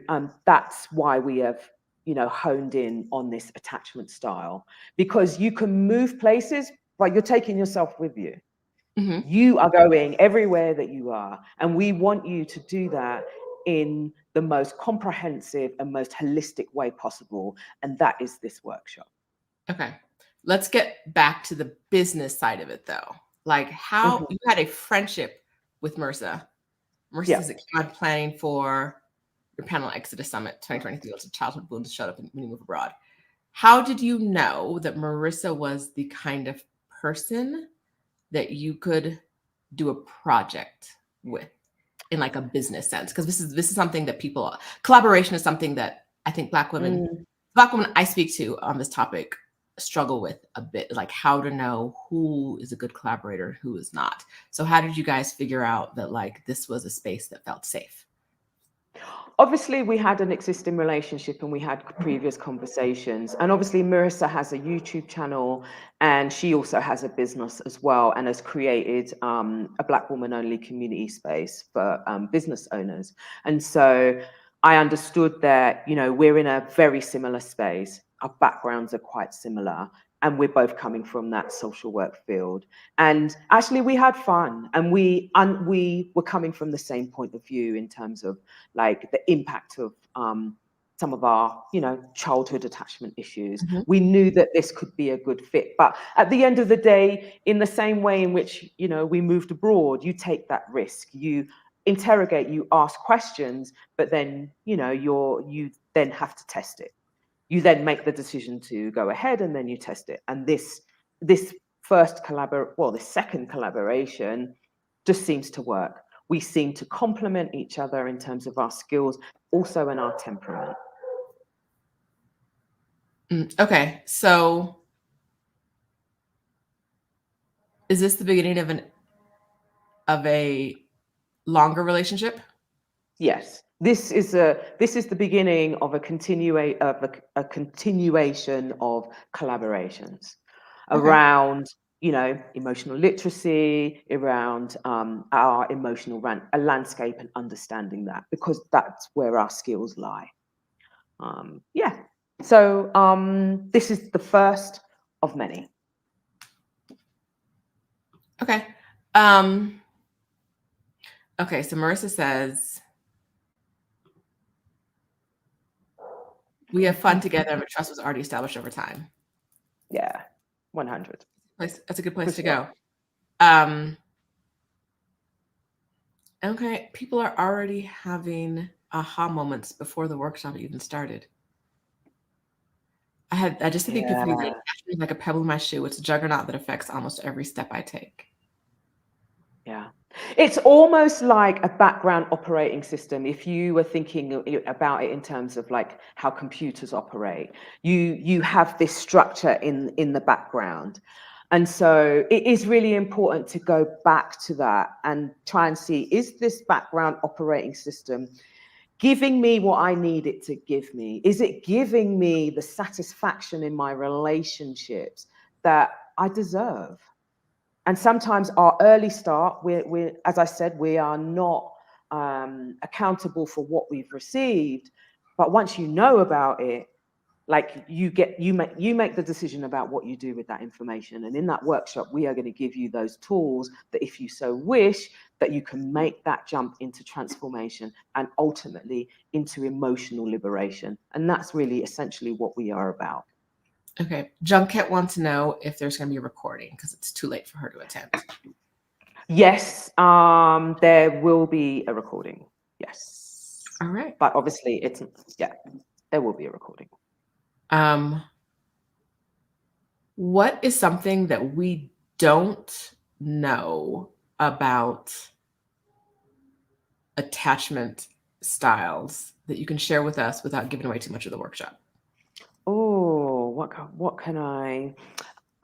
that's why we have, honed in on this attachment style, because you can move places, but you're taking yourself with you. You are going everywhere that you are. And we want you to do that in the most comprehensive and most holistic way possible. And that is this workshop. Okay. Let's get back to the business side of it, though. Like how you had a friendship with Marissa. Marissa's planning for your panel Exodus Summit 2023. Lots of childhood wounds showed up when you move abroad. How did you know that Marissa was the kind of person that you could do a project with in like a business sense? Because this is something that collaboration is something that I think Black women I speak to on this topic struggle with a bit, like how to know who is a good collaborator, who is not. So how did you guys figure out that like this was a space that felt safe? Obviously, we had an existing relationship and we had previous conversations. And obviously, Marissa has a YouTube channel and she also has a business as well and has created a Black woman-only community space for business owners. And so I understood that, we're in a very similar space. Our backgrounds are quite similar. And we're both coming from that social work field. And actually, we had fun. And we were coming from the same point of view in terms of like the impact of some of our, childhood attachment issues. Mhm. We knew that this could be a good fit. But at the end of the day, in the same way in which, we moved abroad, you take that risk, you interrogate, you ask questions, but then, you then have to test it. You then make the decision to go ahead, and then you test it. And this second collaboration just seems to work. We seem to complement each other in terms of our skills, also in our temperament. Okay, so is this the beginning of a longer relationship? Yes, this is the beginning of a continuation of collaborations around, emotional literacy, around our emotional landscape, and understanding that, because that's where our skills lie. So this is the first of many. Okay. Okay, so Marissa says, we have fun together, but trust was already established over time. Yeah, 100. That's a good place For to sure. go. Okay, people are already having aha moments before the workshop even started. I just think people forget that attachment is like a pebble in my shoe. It's a juggernaut that affects almost every step I take. Yeah. It's almost like a background operating system. If you were thinking about it in terms of like how computers operate, you have this structure in the background. And so it is really important to go back to that and try and see, is this background operating system giving me what I need it to give me? Is it giving me the satisfaction in my relationships that I deserve? And sometimes our early start, we're as I said, we are not accountable for what we've received. But once you know about it, like you make the decision about what you do with that information. And in that workshop, we are going to give you those tools that, if you so wish, that you can make that jump into transformation and ultimately into emotional liberation. And that's really essentially what we are about. Okay, Junket wants to know if there's going to be a recording because it's too late for her to attend. Yes, there will be a recording. Yes. All right. But obviously, there will be a recording. What is something that we don't know about attachment styles that you can share with us without giving away too much of the workshop? Oh, what can I?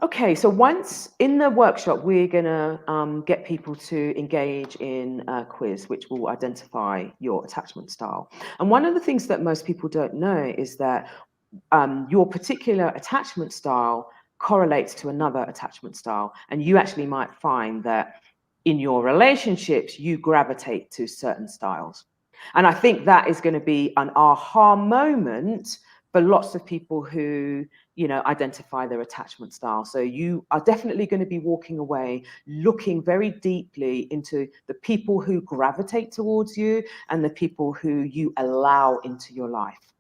Okay, so once in the workshop, we're gonna get people to engage in a quiz, which will identify your attachment style. And one of the things that most people don't know is that your particular attachment style correlates to another attachment style, and you actually might find that in your relationships, you gravitate to certain styles. And I think that is going to be an aha moment for lots of people who, identify their attachment style. So you are definitely going to be walking away looking very deeply into the people who gravitate towards you and the people who you allow into your life.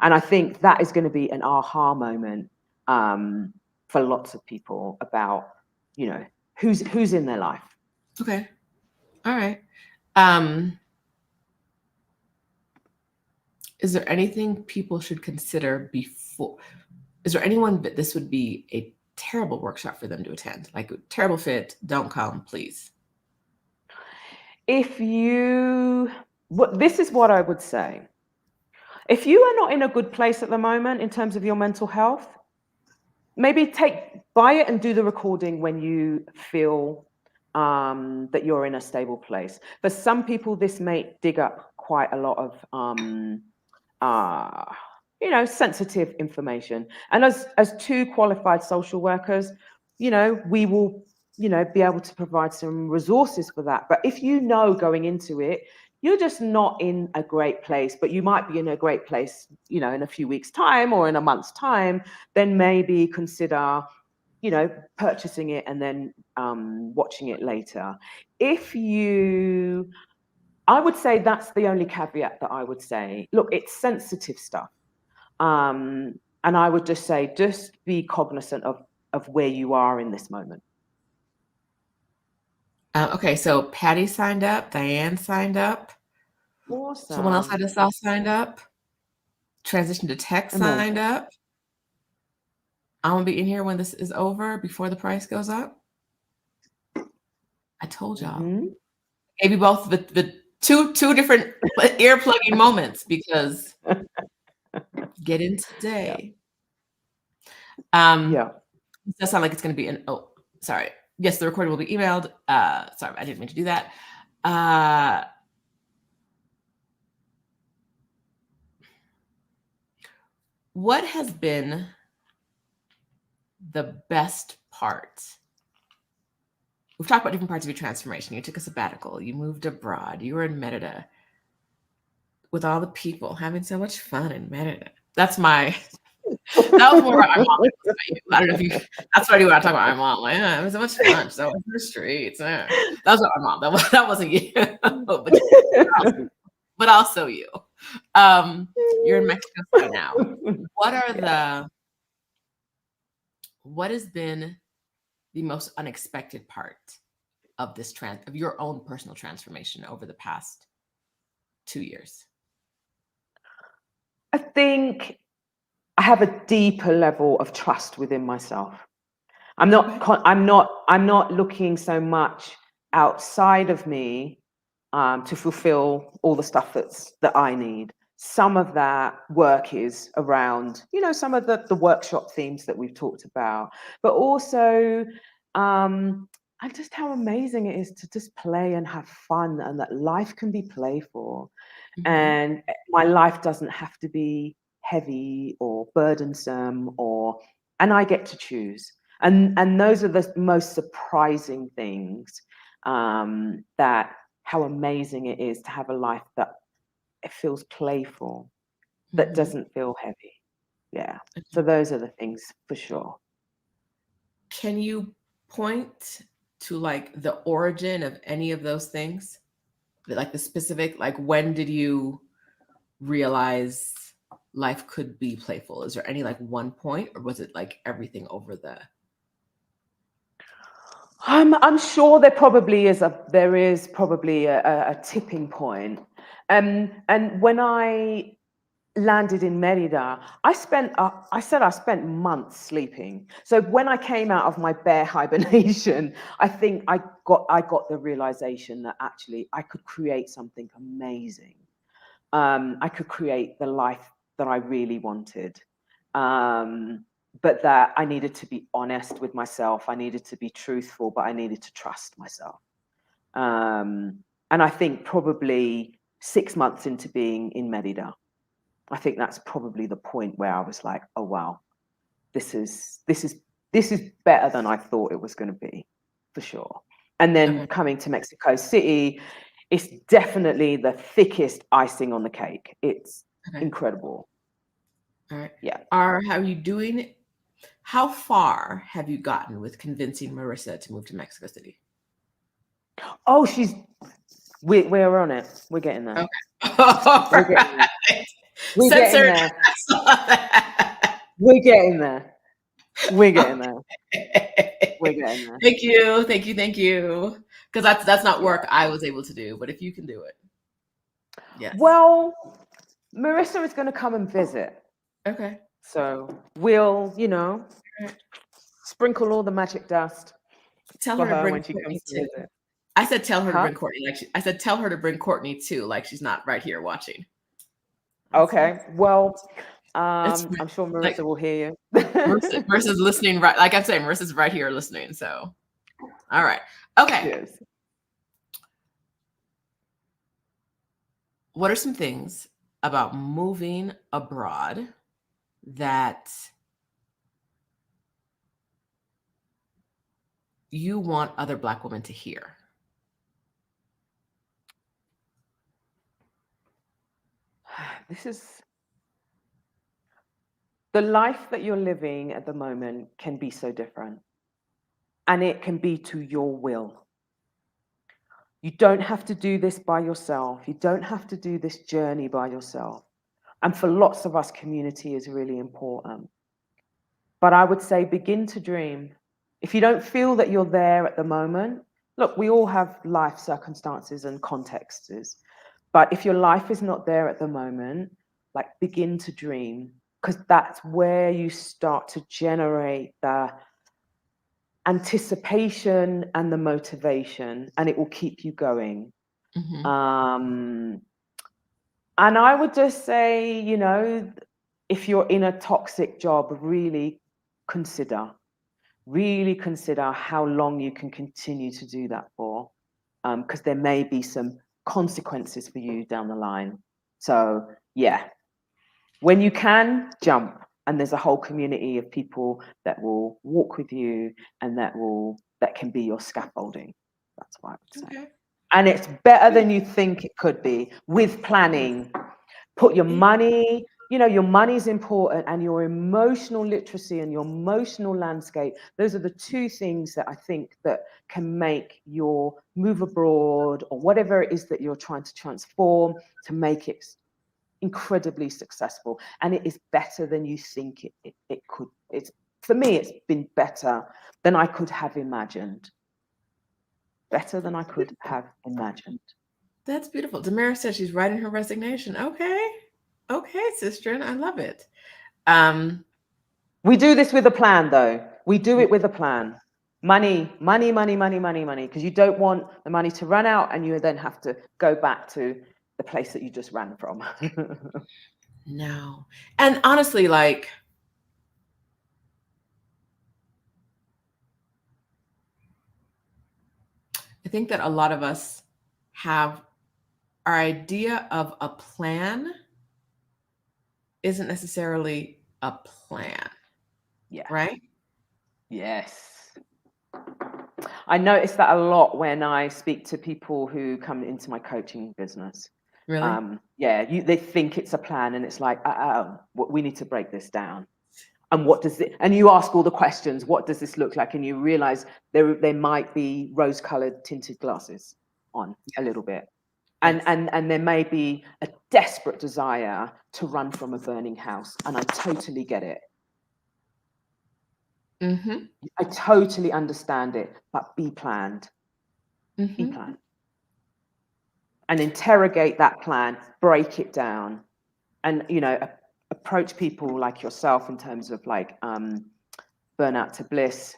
And I think that is going to be an aha moment for lots of people about, who's in their life. Okay. All right. Is there anything people should consider before? Is there anyone that this would be a terrible workshop for them to attend? Like, terrible fit, don't come, please. This is what I would say. If you are not in a good place at the moment in terms of your mental health, maybe buy it and do the recording when you feel that you're in a stable place. For some people, this may dig up quite a lot of sensitive information. And as two qualified social workers, we will, be able to provide some resources for that. But if you know going into it, you're just not in a great place, but you might be in a great place, in a few weeks' time or in a month's time, then maybe consider, purchasing it and then watching it later. If you I would say that's the only caveat that I would say. Look, it's sensitive stuff. And I would just say, just be cognizant of where you are in this moment. Okay, so Patty signed up, Diane signed up, someone else I Awesome. just saw signed up, Transition to Tech signed Amazing. up. I'm gonna be in here when this is over, before the price goes up. I told y'all. Mhm. Maybe both the two different ear plugging moments, because get in today. Yeah. It does sound like it's going to be sorry. Yes, the recording will be emailed. Sorry, I didn't mean to do that. What has been the best part? We've talked about different parts of your transformation. You took a sabbatical. You moved abroad. You were in Merida with all the people, having so much fun in Merida. That was more about my mom. I don't know if you. That's what I do when I talk about my mom. Like, it was so much fun. So in the streets. That was about my mom. That wasn't you, but also you. You're in Mexico right now. What has been the most unexpected part of this of your own personal transformation over the past 2 years? I think I have a deeper level of trust within myself. I'm not looking so much outside of me to fulfill all the stuff that I need. Some of that work is around, some of the workshop themes that we've talked about, but also and just how amazing it is to just play and have fun, and that life can be playful. Mm-hmm. And my life doesn't have to be heavy or burdensome, and I get to choose. And those are the most surprising things, that how amazing it is to have a life that it feels playful, that doesn't feel heavy. Yeah. So those are the things for sure. Can you point to like the origin of any of those things? Like the specific, like when did you realize life could be playful? Is there any like one point, or was it like everything over the? I'm sure there is probably a tipping point. And when I landed in Merida, I spent months sleeping. So when I came out of my bear hibernation, I think I got the realization that actually I could create something amazing. I could create the life that I really wanted. But that I needed to be honest with myself. I needed to be truthful, but I needed to trust myself. And I think probably 6 months into being in Merida, I think that's probably the point where I was like, oh wow, this is better than I thought it was going to be, for sure. And then coming to Mexico City, it's definitely the thickest icing on the cake. It's incredible. All right. Yeah. How far have you gotten with convincing Marissa to move to Mexico City? Oh, we're on it. We're getting there. Okay. We're getting there. We're getting there. We're getting there. We're getting there. Thank you. Because that's not work I was able to do, but if you can do it. Yes. Well, Marissa is going to come and visit. Okay. So we'll, sprinkle all the magic dust. Tell her to bring when she comes to visit. I said tell her to bring Courtney. I said tell her to bring Courtney too, like she's not right here watching. Okay. Well, I'm sure Marissa will hear you. Marissa's listening, right? Like I'm saying, Marissa's right here listening. So, all right. Okay. Cheers. What are some things about moving abroad that you want other Black women to hear? This is the life that you're living at the moment can be so different, and it can be to your will. You don't have to do this by yourself. You don't have to do this journey by yourself. And for lots of us, community is really important. But I would say begin to dream. If you don't feel that you're there at the moment, look, we all have life circumstances and contexts. But if your life is not there at the moment, like begin to dream, because that's where you start to generate the anticipation and the motivation, and it will keep you going. And I would just say, you know, if you're in a toxic job, really consider how long you can continue to do that for, because there may be some consequences for you down the line. So yeah, when you can, jump, and there's a whole community of people that will walk with you and that can be your scaffolding. That's what I would say. Okay. And it's better than you think it could be with planning. Put your money, you know, your money is important, and your emotional literacy and your emotional landscape. Those are the two things that I think that can make your move abroad or whatever it is that you're trying to transform to make it incredibly successful. And it is better than you think it could. It's, for me, it's been better than I could have imagined. Better than I could have imagined. That's beautiful. Tamara said she's writing her resignation. Okay. Okay, sister, I love it. We do this with a plan, though. We do it with a plan. Money, money, money, money, money, money, because you don't want the money to run out and you then have to go back to the place that you just ran from. No. And honestly, like, I think that a lot of us have our idea of a plan isn't necessarily a plan. Yeah. Right? Yes. I notice that a lot when I speak to people who come into my coaching business. Really? Yeah, they think it's a plan, and it's like, we need to break this down. And what does it? And you ask all the questions. What does this look like? And you realize there might be rose-colored tinted glasses on a little bit, Yes. and there may be a desperate desire to run from a burning house. And I totally get it. I totally understand it, but be planned. Be planned. And interrogate that plan, break it down, and, you know, approach people like yourself in terms of like burnout to bliss.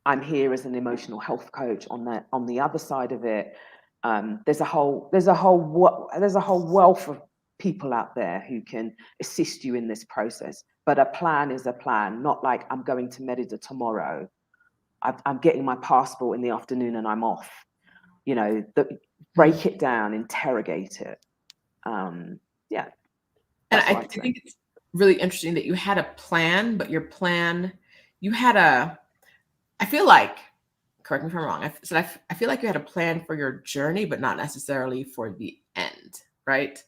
I'm here as an emotional health coach on the other side of it. There's a whole wealth of people out there who can assist you in this process. But a plan is a plan, not like I'm going to Merida tomorrow. I'm getting my passport in the afternoon and I'm off. You know, break it down, interrogate it. Yeah. And I think it's really interesting that you had a plan, but your plan, I feel like, correct me if I'm wrong, I feel like you had a plan for your journey, but not necessarily for the end, right?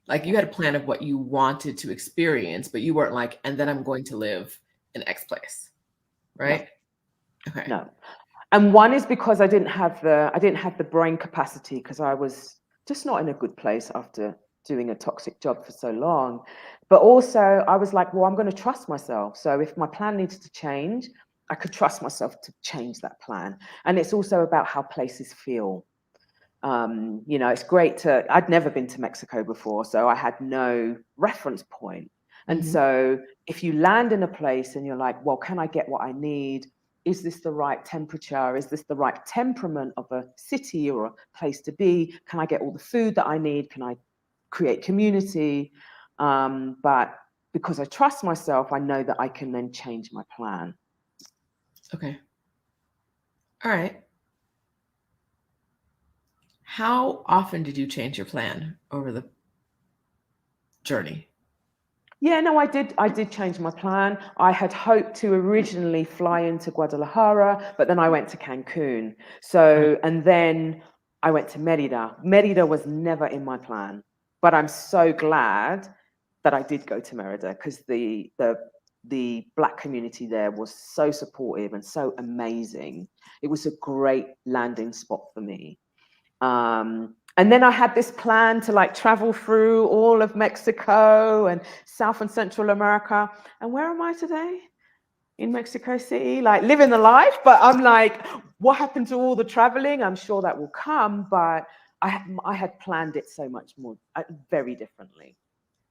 Like you had a plan of what you wanted to experience, but you weren't like, and then I'm going to live in X place, right? No. Okay. No. And one is because I didn't have the brain capacity, because I was just not in a good place after doing a toxic job for so long. But also I was like, well, I'm going to trust myself. So if my plan needs to change, I could trust myself to change that plan. And it's also about how places feel. You know, it's great I'd never been to Mexico before, so I had no reference point. And so if you land in a place and you're like, well, can I get what I need? Is this the right temperature? Is this the right temperament of a city or a place to be? Can I get all the food that I need? Can I create community? But because I trust myself, I know that I can then change my plan. Okay. All right. How often did you change your plan over the journey? Yeah, no, I did change my plan. I had hoped to originally fly into Guadalajara, but then I went to Cancun. So, and then I went to Merida. Merida was never in my plan, but I'm so glad that I did go to Merida, because the Black community there was so supportive and so amazing. It was a great landing spot for me. And then I had this plan to like travel through all of Mexico and South and Central America. And where am I today? In Mexico City, like living the life. But I'm like, what happened to all the traveling? I'm sure that will come, but I had planned it so much more, very differently.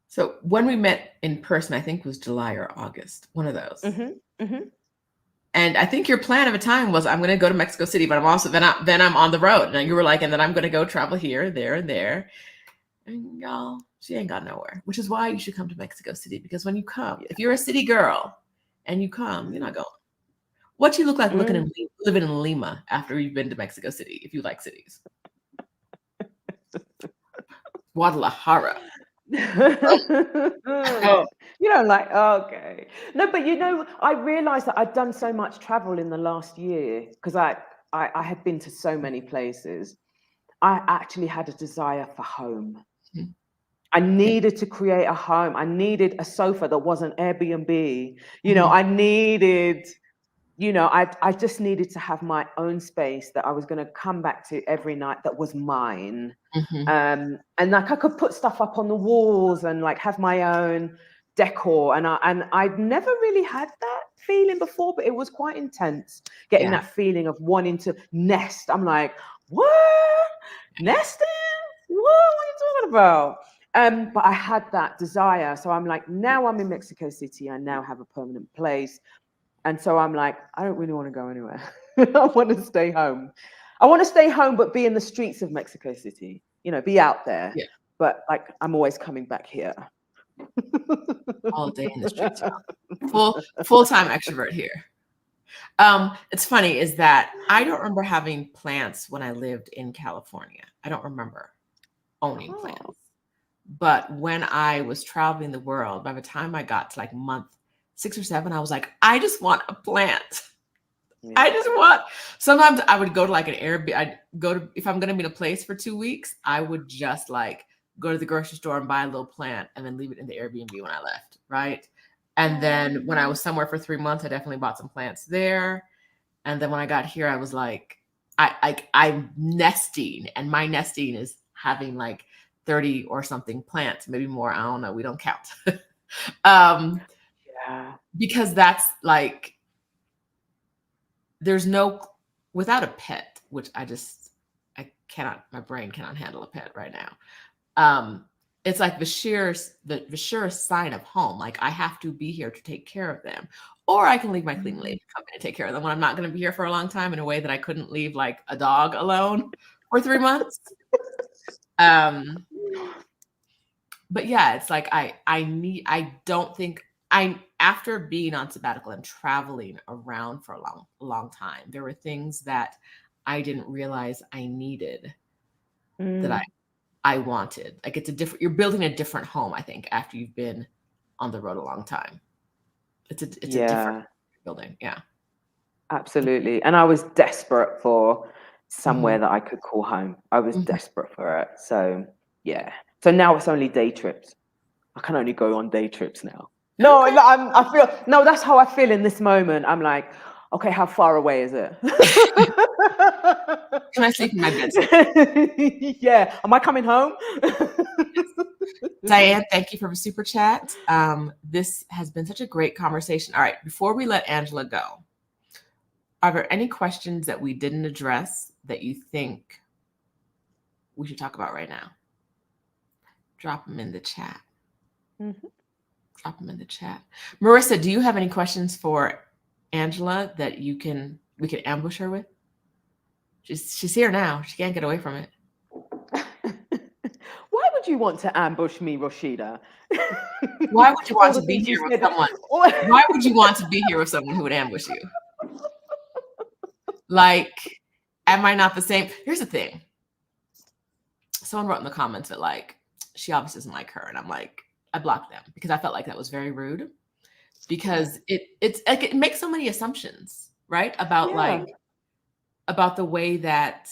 So when we met in person, I think it was July or August, one of those. And I think your plan of a time was, I'm going to go to Mexico City, but I'm also then I'm on the road. And you were like, and then I'm going to go travel here, there, and there. And y'all, she ain't got nowhere. Which is why you should come to Mexico City, because when you come, if you're a city girl and you come, you're not going. What you look like living in Lima after you've been to Mexico City, if you like cities. Guadalajara. Oh. You know, like, okay. No, but you know, I realized that I'd done so much travel in the last year because I had been to so many places. I actually had a desire for home. Mm-hmm. I needed to create a home. I needed a sofa that wasn't Airbnb. You know, I needed, you know, I just needed to have my own space that I was going to come back to every night that was mine. And like I could put stuff up on the walls and like have my own decor. And I'd never really had that feeling before, but it was quite intense getting that feeling of wanting to nest. I'm like, what? Nesting? What are you talking about? But I had that desire. So I'm like, now I'm in Mexico City. I now have a permanent place. And so I'm like, I don't really want to go anywhere. I want to stay home. I want to stay home, but be in the streets of Mexico City, you know, be out there. Yeah. But like, I'm always coming back here. All day in the streets. Full-time extrovert here. It's funny is that I don't remember having plants when I lived in California. I don't remember owning plants. But when I was traveling the world, by the time I got to like month 6 or 7, I was like, I just want a plant. Yeah. I just want. Sometimes I would go to like an Airbnb. I'd go to, if I'm going to be in a place for 2 weeks, I would just like go to the grocery store and buy a little plant and then leave it in the Airbnb when I left. Right. And then when I was somewhere for 3 months, I definitely bought some plants there. And then when I got here, I was like, I'm nesting, and my nesting is having like 30 or something plants, maybe more. I don't know. We don't count. Because that's like, there's no, without a pet, which I cannot, my brain cannot handle a pet right now. It's like the surest sign of home. Like I have to be here to take care of them, or I can leave my cleaning lady to come in and take care of them when I'm not going to be here for a long time, in a way that I couldn't leave like a dog alone for 3 months. But yeah, it's like after being on sabbatical and traveling around for a long time, there were things that I didn't realize I needed that I wanted. Like you're building a different home, I think, after you've been on the road a long time. It's a different building. Yeah. Absolutely. And I was desperate for somewhere that I could call home. I was desperate for it. So yeah. So now it's only day trips. I can only go on day trips now. No, okay. That's how I feel in this moment. I'm like, okay, how far away is it? Can I sleep in my bed? Yeah. Am I coming home? Diane, thank you for the super chat. This has been such a great conversation. All right. Before we let Angela go, are there any questions that we didn't address that you think we should talk about right now? Drop them in the chat. Drop them in the chat. Marissa, do you have any questions for Angela that we can ambush her with? She's here now. She can't get away from it. Why would you want to ambush me, Rashida? Why would you want to be here with someone? Why would you want to be here with someone who would ambush you? Like, am I not the same? Here's the thing. Someone wrote in the comments that like, she obviously doesn't like her. And I'm like, I blocked them because I felt like that was very rude, because it's like, it makes so many assumptions, right? About about the way that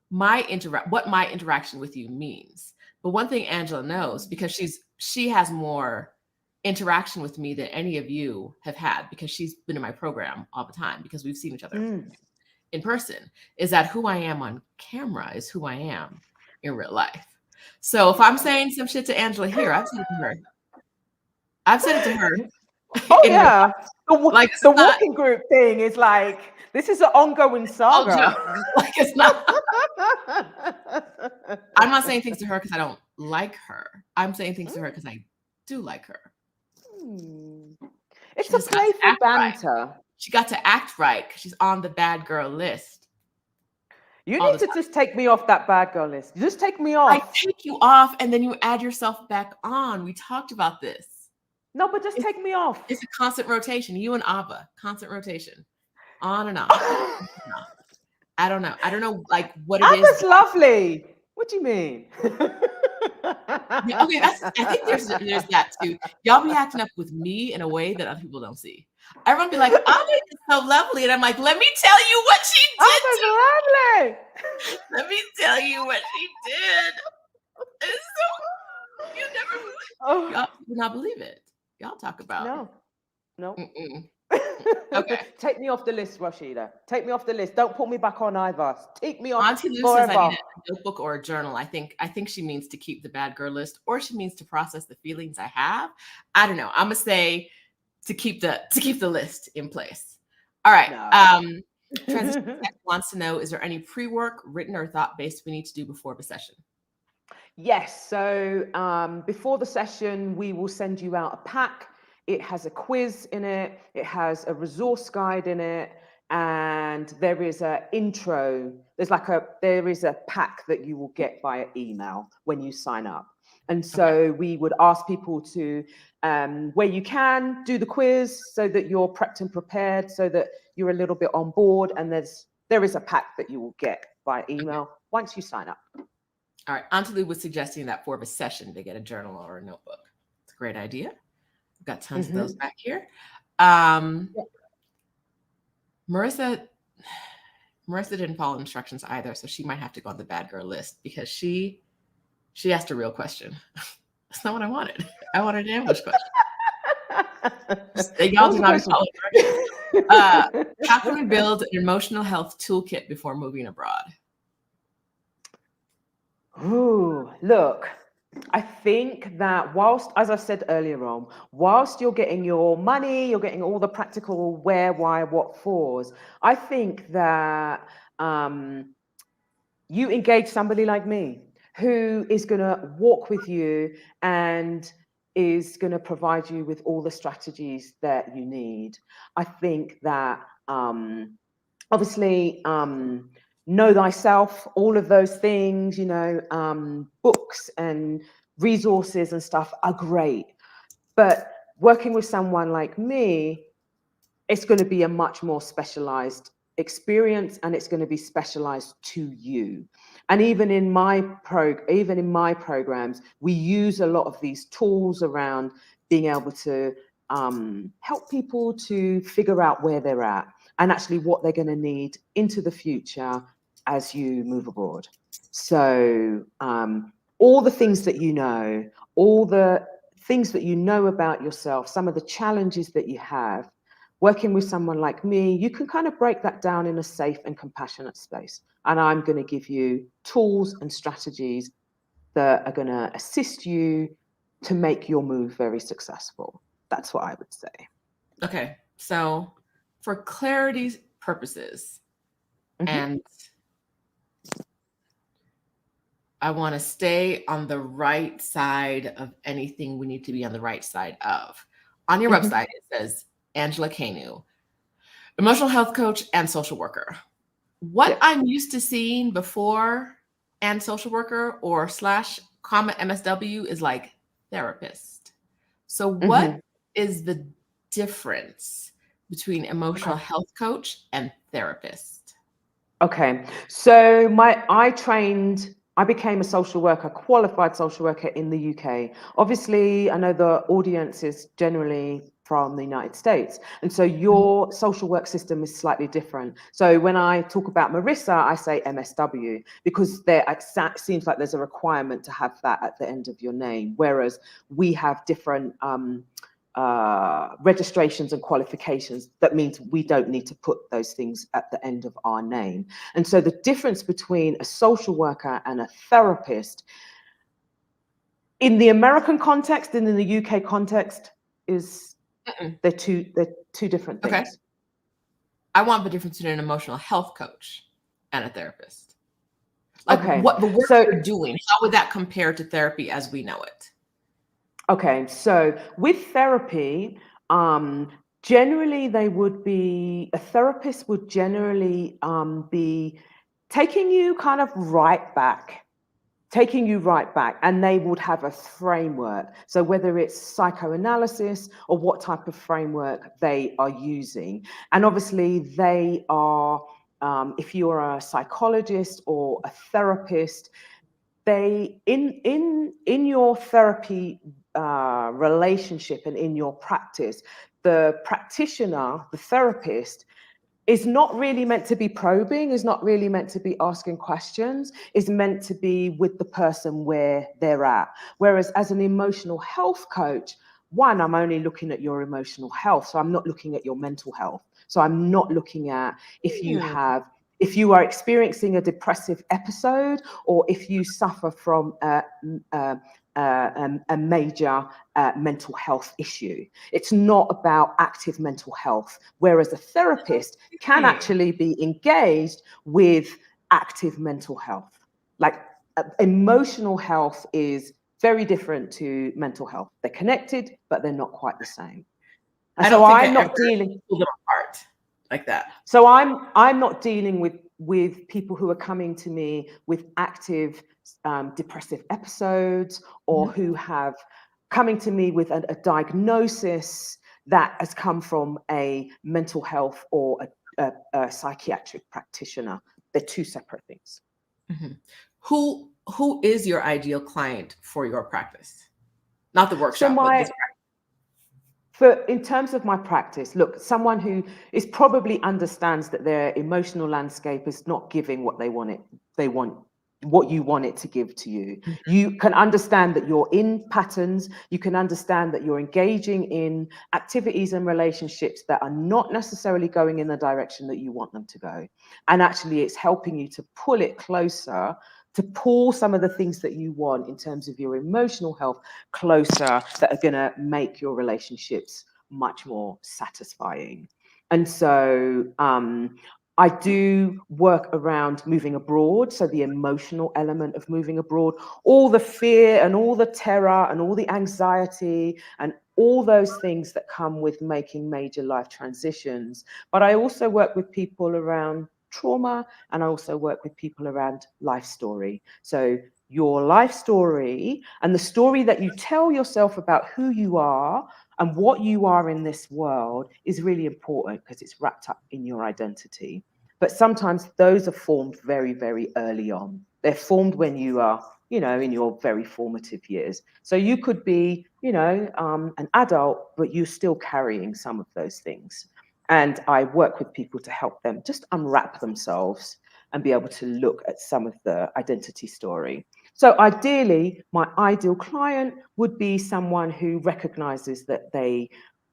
what my interaction with you means. But one thing Angela knows, because she has more interaction with me than any of you have had, because she's been in my program all the time, because we've seen each other, in person, is that who I am on camera is who I am in real life. So if I'm saying some shit to Angela here, I've said it to her. I've said it to her. Oh yeah, like the walking group thing is like, this is an ongoing saga. Like it's not. I'm not saying things to her because I don't like her. I'm saying things to her because I do like her. It's a playful banter. Right. She got to act right because she's on the bad girl list. You need to just take me off that bad girl list. Just take me off. I take you off and then you add yourself back on. We talked about this. No, but just take me off. It's a constant rotation. You and Abba, constant rotation. On and off. I don't know. I don't know like what it is. Abba's lovely. What do you mean? Yeah, okay, I think there's that too. Y'all be acting up with me in a way that other people don't see. Everyone be like, Abba is so lovely. And I'm like, let me tell you what she did. Abba's lovely. Let me tell you what she did. It's so, you never y'all would not believe it. Y'all talk about No. Okay. Take me off the list, Rashida. Take me off the list. Don't put me back on either. Take me off. Auntie Lou says I need a notebook or a journal. I think she means to keep the bad girl list, or she means to process the feelings I have. I don't know. I'm gonna say to keep the list in place. All right. No. Transition wants to know: is there any pre-work, written or thought-based we need to do before the session? Yes. So before the session, we will send you out a pack. It has a quiz in it. It has a resource guide in it. And there is an intro. There is a pack that you will get via email when you sign up. And so we would ask people to, where you can, do the quiz so that you're prepped and prepared, so that you're a little bit on board. And there is a pack that you will get via email once you sign up. All right. Auntie Lou was suggesting that for the session, they get a journal or a notebook. It's a great idea. We've got tons of those back here. Marissa didn't follow instructions either, so she might have to go on the bad girl list because she asked a real question. That's not what I wanted. I wanted an English question. Y'all do not follow instructions. How can we build an emotional health toolkit before moving abroad? Ooh, look, I think that whilst, as I said earlier on, whilst you're getting your money, you're getting all the practical where, why, what fors, I think that you engage somebody like me who is going to walk with you and is going to provide you with all the strategies that you need. I think that obviously know thyself, all of those things, books and resources and stuff are great. But working with someone like me, it's going to be a much more specialized experience, and it's going to be specialized to you. And even in my programs, we use a lot of these tools around being able to help people to figure out where they're at and actually what they're going to need into the future as you move abroad. So all the things that you know, all the things that you know about yourself, some of the challenges that you have, working with someone like me, you can kind of break that down in a safe and compassionate space. And I'm going to give you tools and strategies that are going to assist you to make your move very successful. That's what I would say. Okay. So for clarity's purposes, and I want to stay on the right side of anything we need to be on the right side of. On your website, it says Angela Kanu, emotional health coach and social worker. What I'm used to seeing before and social worker or / MSW is like therapist. So what is the difference between emotional health coach and therapist? Okay, so I became a social worker, qualified social worker in the UK. Obviously, I know the audience is generally from the United States. And so your social work system is slightly different. So when I talk about Marissa, I say MSW because it seems like there's a requirement to have that at the end of your name. Whereas we have different registrations and qualifications, that means we don't need to put those things at the end of our name. And so the difference between a social worker and a therapist in the American context and in the UK context is they're two different things. Okay. I want the difference between an emotional health coach and a therapist. Like Okay. what the work So you're doing, how would that compare to therapy as we know it? okay, so with therapy, generally a therapist would generally be taking you kind of right back, and they would have a framework. So whether it's psychoanalysis or what type of framework they are using. And obviously they are, if you're a psychologist or a therapist, they in your therapy relationship and in your practice, the practitioner, the therapist, is not really meant to be probing, is not really meant to be asking questions, is meant to be with the person where they're at. Whereas as an emotional health coach, one, I'm only looking at your emotional health, so I'm not looking at your mental health. So I'm not looking at if you are experiencing a depressive episode, or if you suffer from a major mental health issue. It's not about active mental health, whereas a therapist can actually be engaged with active mental health. Like emotional health is very different to mental health. They're connected, but they're not quite the same. And so I'm not dealing pull them apart like that. So I'm not dealing with people who are coming to me with active depressive episodes, or who have coming to me with a diagnosis that has come from a mental health or a psychiatric practitioner. They're two separate things. Mm-hmm. Who is your ideal client for your practice? Not the workshop, but this practice. In terms of my practice, look, someone who is probably understands that their emotional landscape is not giving what they want what you want it to give to you. Mm-hmm. You can understand that you're in patterns. You can understand that you're engaging in activities and relationships that are not necessarily going in the direction that you want them to go. And actually, it's helping you to pull it closer, to pull some of the things that you want in terms of your emotional health closer, that are going to make your relationships much more satisfying. And so I do work around moving abroad. So the emotional element of moving abroad, all the fear and all the terror and all the anxiety and all those things that come with making major life transitions. But I also work with people around trauma, and I also work with people around life story. So your life story and the story that you tell yourself about who you are and what you are in this world is really important, because it's wrapped up in your identity. But sometimes those are formed very, very early on. They're formed when you are, in your very formative years. So you could be, an adult, but you're still carrying some of those things. And I work with people to help them just unwrap themselves and be able to look at some of the identity story. So ideally, my ideal client would be someone who recognizes that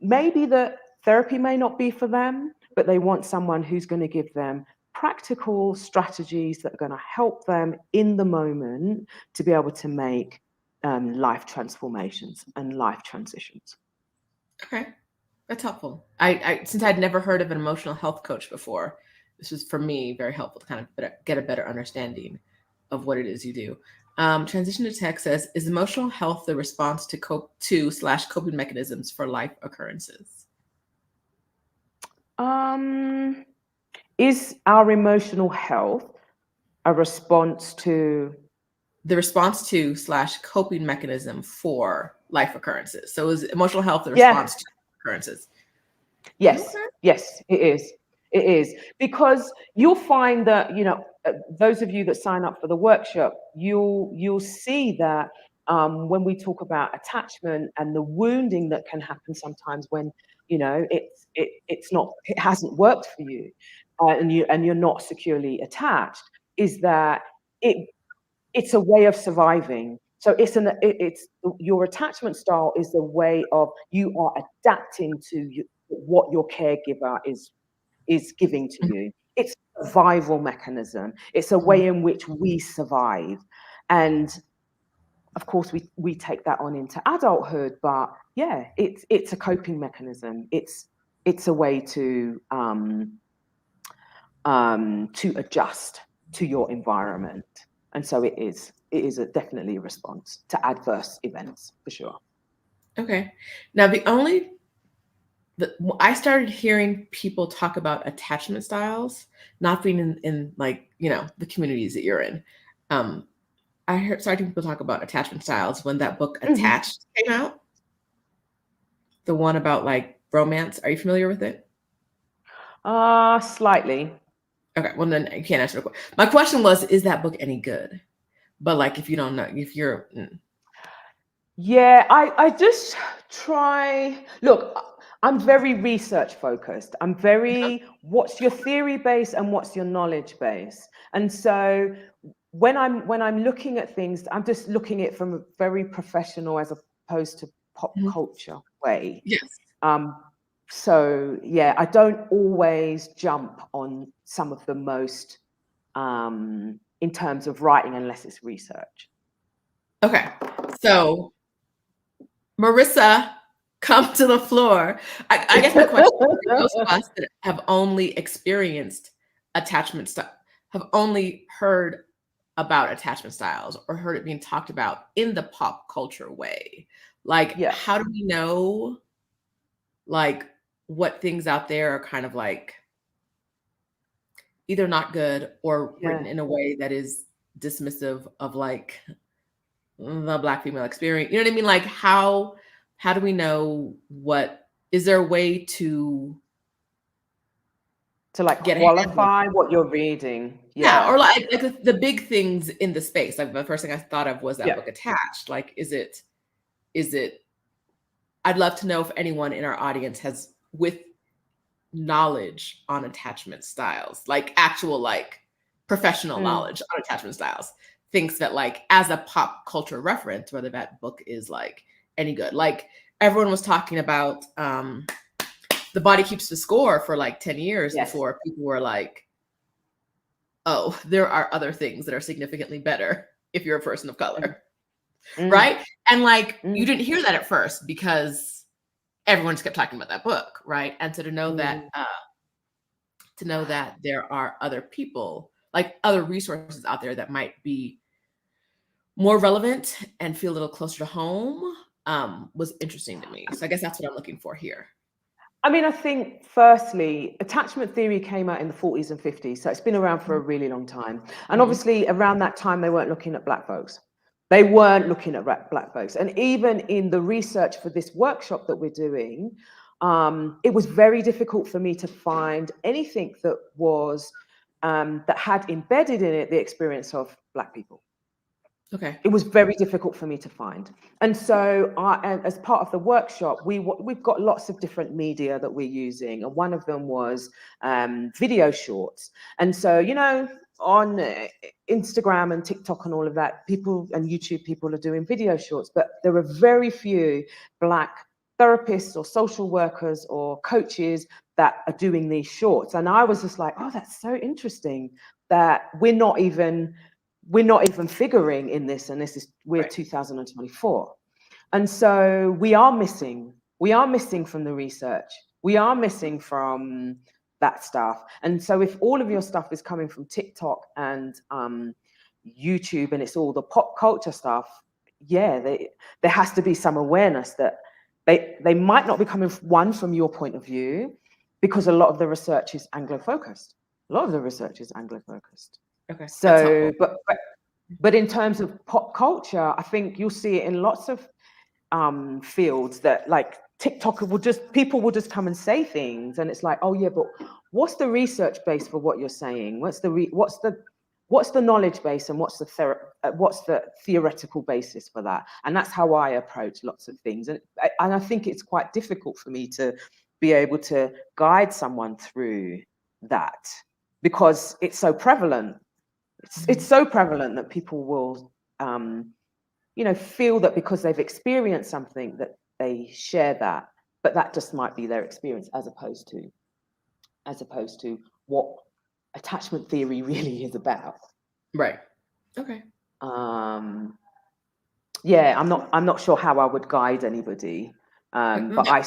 maybe the therapy may not be for them, but they want someone who's going to give them practical strategies that are going to help them in the moment to be able to make life transformations and life transitions. Okay. That's helpful. I since I'd never heard of an emotional health coach before, this was for me very helpful to kind of get a better understanding of what it is you do. Transition to text says, is emotional health the response to coping mechanisms for life occurrences? Is our emotional health a response to? The response to / coping mechanism for life occurrences. So is emotional health the response to occurrences? Yes, okay. Yes, it is. It is, because you'll find that, those of you that sign up for the workshop, you'll see that when we talk about attachment and the wounding that can happen sometimes when, it hasn't worked for you, and you're not securely attached, is that it's a way of surviving. So it's your attachment style is the way of you are adapting to what your caregiver is giving to you. It's a survival mechanism. It's a way in which we survive. And of course we take that on into adulthood, but yeah, it's a coping mechanism. It's a way to adjust to your environment. And so it is definitely a response to adverse events, for sure. Okay. Now I started hearing people talk about attachment styles, not being in like, the communities that you're in. I started people talk about attachment styles when that book Attached came out. The one about like romance. Are you familiar with it? Slightly. Okay. Well, then you can't answer the question. My question was, is that book any good? But like, if you don't know, if you're... Yeah, I just try, look, I'm very research focused. I'm very, what's your theory base and what's your knowledge base? And so when I'm looking at things, I'm just looking at it from a very professional as opposed to pop culture way. Yes. So yeah, I don't always jump on some of the most in terms of writing unless it's research. Okay. So Marissa, come to the floor. I guess my question is, those of us that have only experienced attachment style, have only heard about attachment styles or heard it being talked about in the pop culture way. Like, how do we know, like, what things out there are kind of like either not good or written in a way that is dismissive of like the Black female experience? You know what I mean? Like, how do we know is there a way to like qualify what you're reading? Yeah, or like the big things in the space. Like the first thing I thought of was that book Attached. Like, is it? I'd love to know if anyone in our audience has, with knowledge on attachment styles, like actual like professional knowledge on attachment styles, thinks that like as a pop culture reference, whether that book is like any good. Like everyone was talking about The Body Keeps the Score for like 10 years before people were like, oh, there are other things that are significantly better if you're a person of color. Right? And like you didn't hear that at first because everyone just kept talking about that book, right? And so to know that there are other people, like other resources out there that might be more relevant and feel a little closer to home, was interesting to me. So I guess that's what I'm looking for here. I mean, I think firstly, attachment theory came out in the 40s and 50s. So it's been around for a really long time. And obviously around that time, they weren't looking at Black folks. They weren't looking at Black folks. And even in the research for this workshop that we're doing, it was very difficult for me to find anything that was, that had embedded in it the experience of Black people. Okay. It was very difficult for me to find. And so as part of the workshop, we've got lots of different media that we're using. And one of them was video shorts. And so, you know, on Instagram and TikTok and all of that, people and YouTube people are doing video shorts, but there are very few Black therapists or social workers or coaches that are doing these shorts. And I was just like, oh, that's so interesting that we're not even figuring in this, and we're 2024. And so we are missing from the research. We are missing from that stuff. And so if all of your stuff is coming from TikTok and YouTube and it's all the pop culture stuff, there has to be some awareness that they might not be coming from your point of view, because a lot of the research is Anglo-focused. Okay. So, but in terms of pop culture, I think you'll see it in lots of fields that like TikTok people will just come and say things, and it's like, oh yeah, but what's the research base for what you're saying? What's the knowledge base, and what's the theoretical basis for that? And that's how I approach lots of things, and I think it's quite difficult for me to be able to guide someone through that because it's so prevalent. It's so prevalent that people will feel that because they've experienced something that they share that, but that just might be their experience as opposed to what attachment theory really is about. Right. Okay. Yeah, I'm not sure how I would guide anybody, but I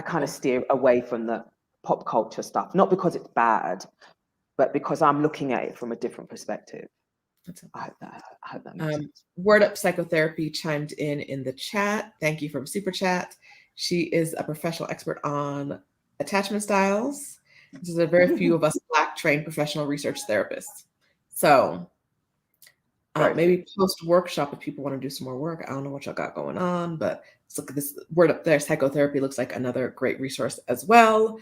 kind of steer away from the pop culture stuff, not because it's bad, but because I'm looking at it from a different perspective. I hope that makes sense. Word Up Psychotherapy chimed in the chat. Thank you from Super Chat. She is a professional expert on attachment styles. This is a very few of us Black trained professional research therapists. So maybe post workshop if people want to do some more work. I don't know what y'all got going on, but let's look at this Word Up there. Psychotherapy looks like another great resource as well.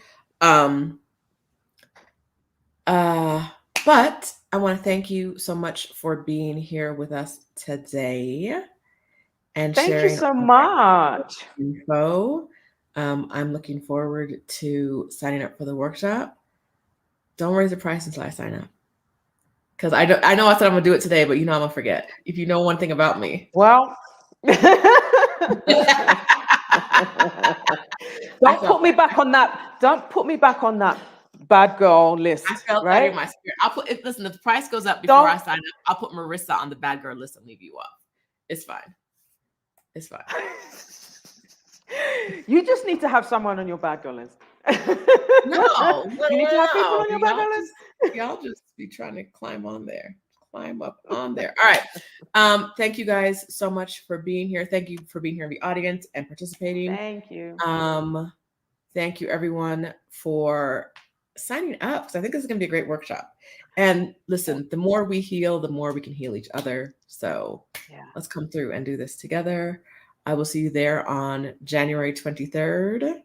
But I want to thank you so much for being here with us today and sharing. Thank you so much. Info. I'm looking forward to signing up for the workshop. Don't raise the price until I sign up, because I know I said I'm gonna do it today, but I'm gonna forget. If you know one thing about me, well. Don't put me back on that bad girl list. I felt right? that in my spirit. Listen, if the price goes up before I sign up, I'll put Marissa on the bad girl list and leave you off. It's fine. It's fine. You just need to have someone on your bad girl list. No, you need to have people on your bad girl list. Y'all just be trying to climb up on there. All right. Thank you guys so much for being here. Thank you for being here in the audience and participating. Thank you. Thank you everyone for signing up, because I think this is going to be a great workshop. And listen, the more we heal, the more we can heal each other. So let's come through and do this together. I will see you there on January 23rd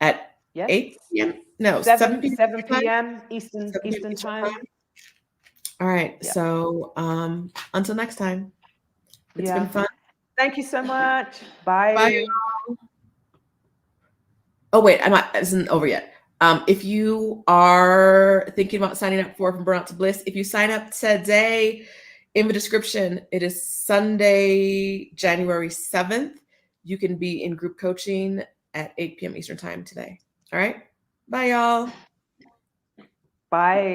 at 8 p.m. No, 7 p.m. Eastern time. All right. So until next time, it's been fun. Thank you so much. Bye. Bye. Oh, wait, it isn't over yet. If you are thinking about signing up for From Burnout to Bliss, if you sign up today, in the description, it is Sunday, January 7th. You can be in group coaching at 8 p.m. Eastern time today. All right. Bye, y'all. Bye.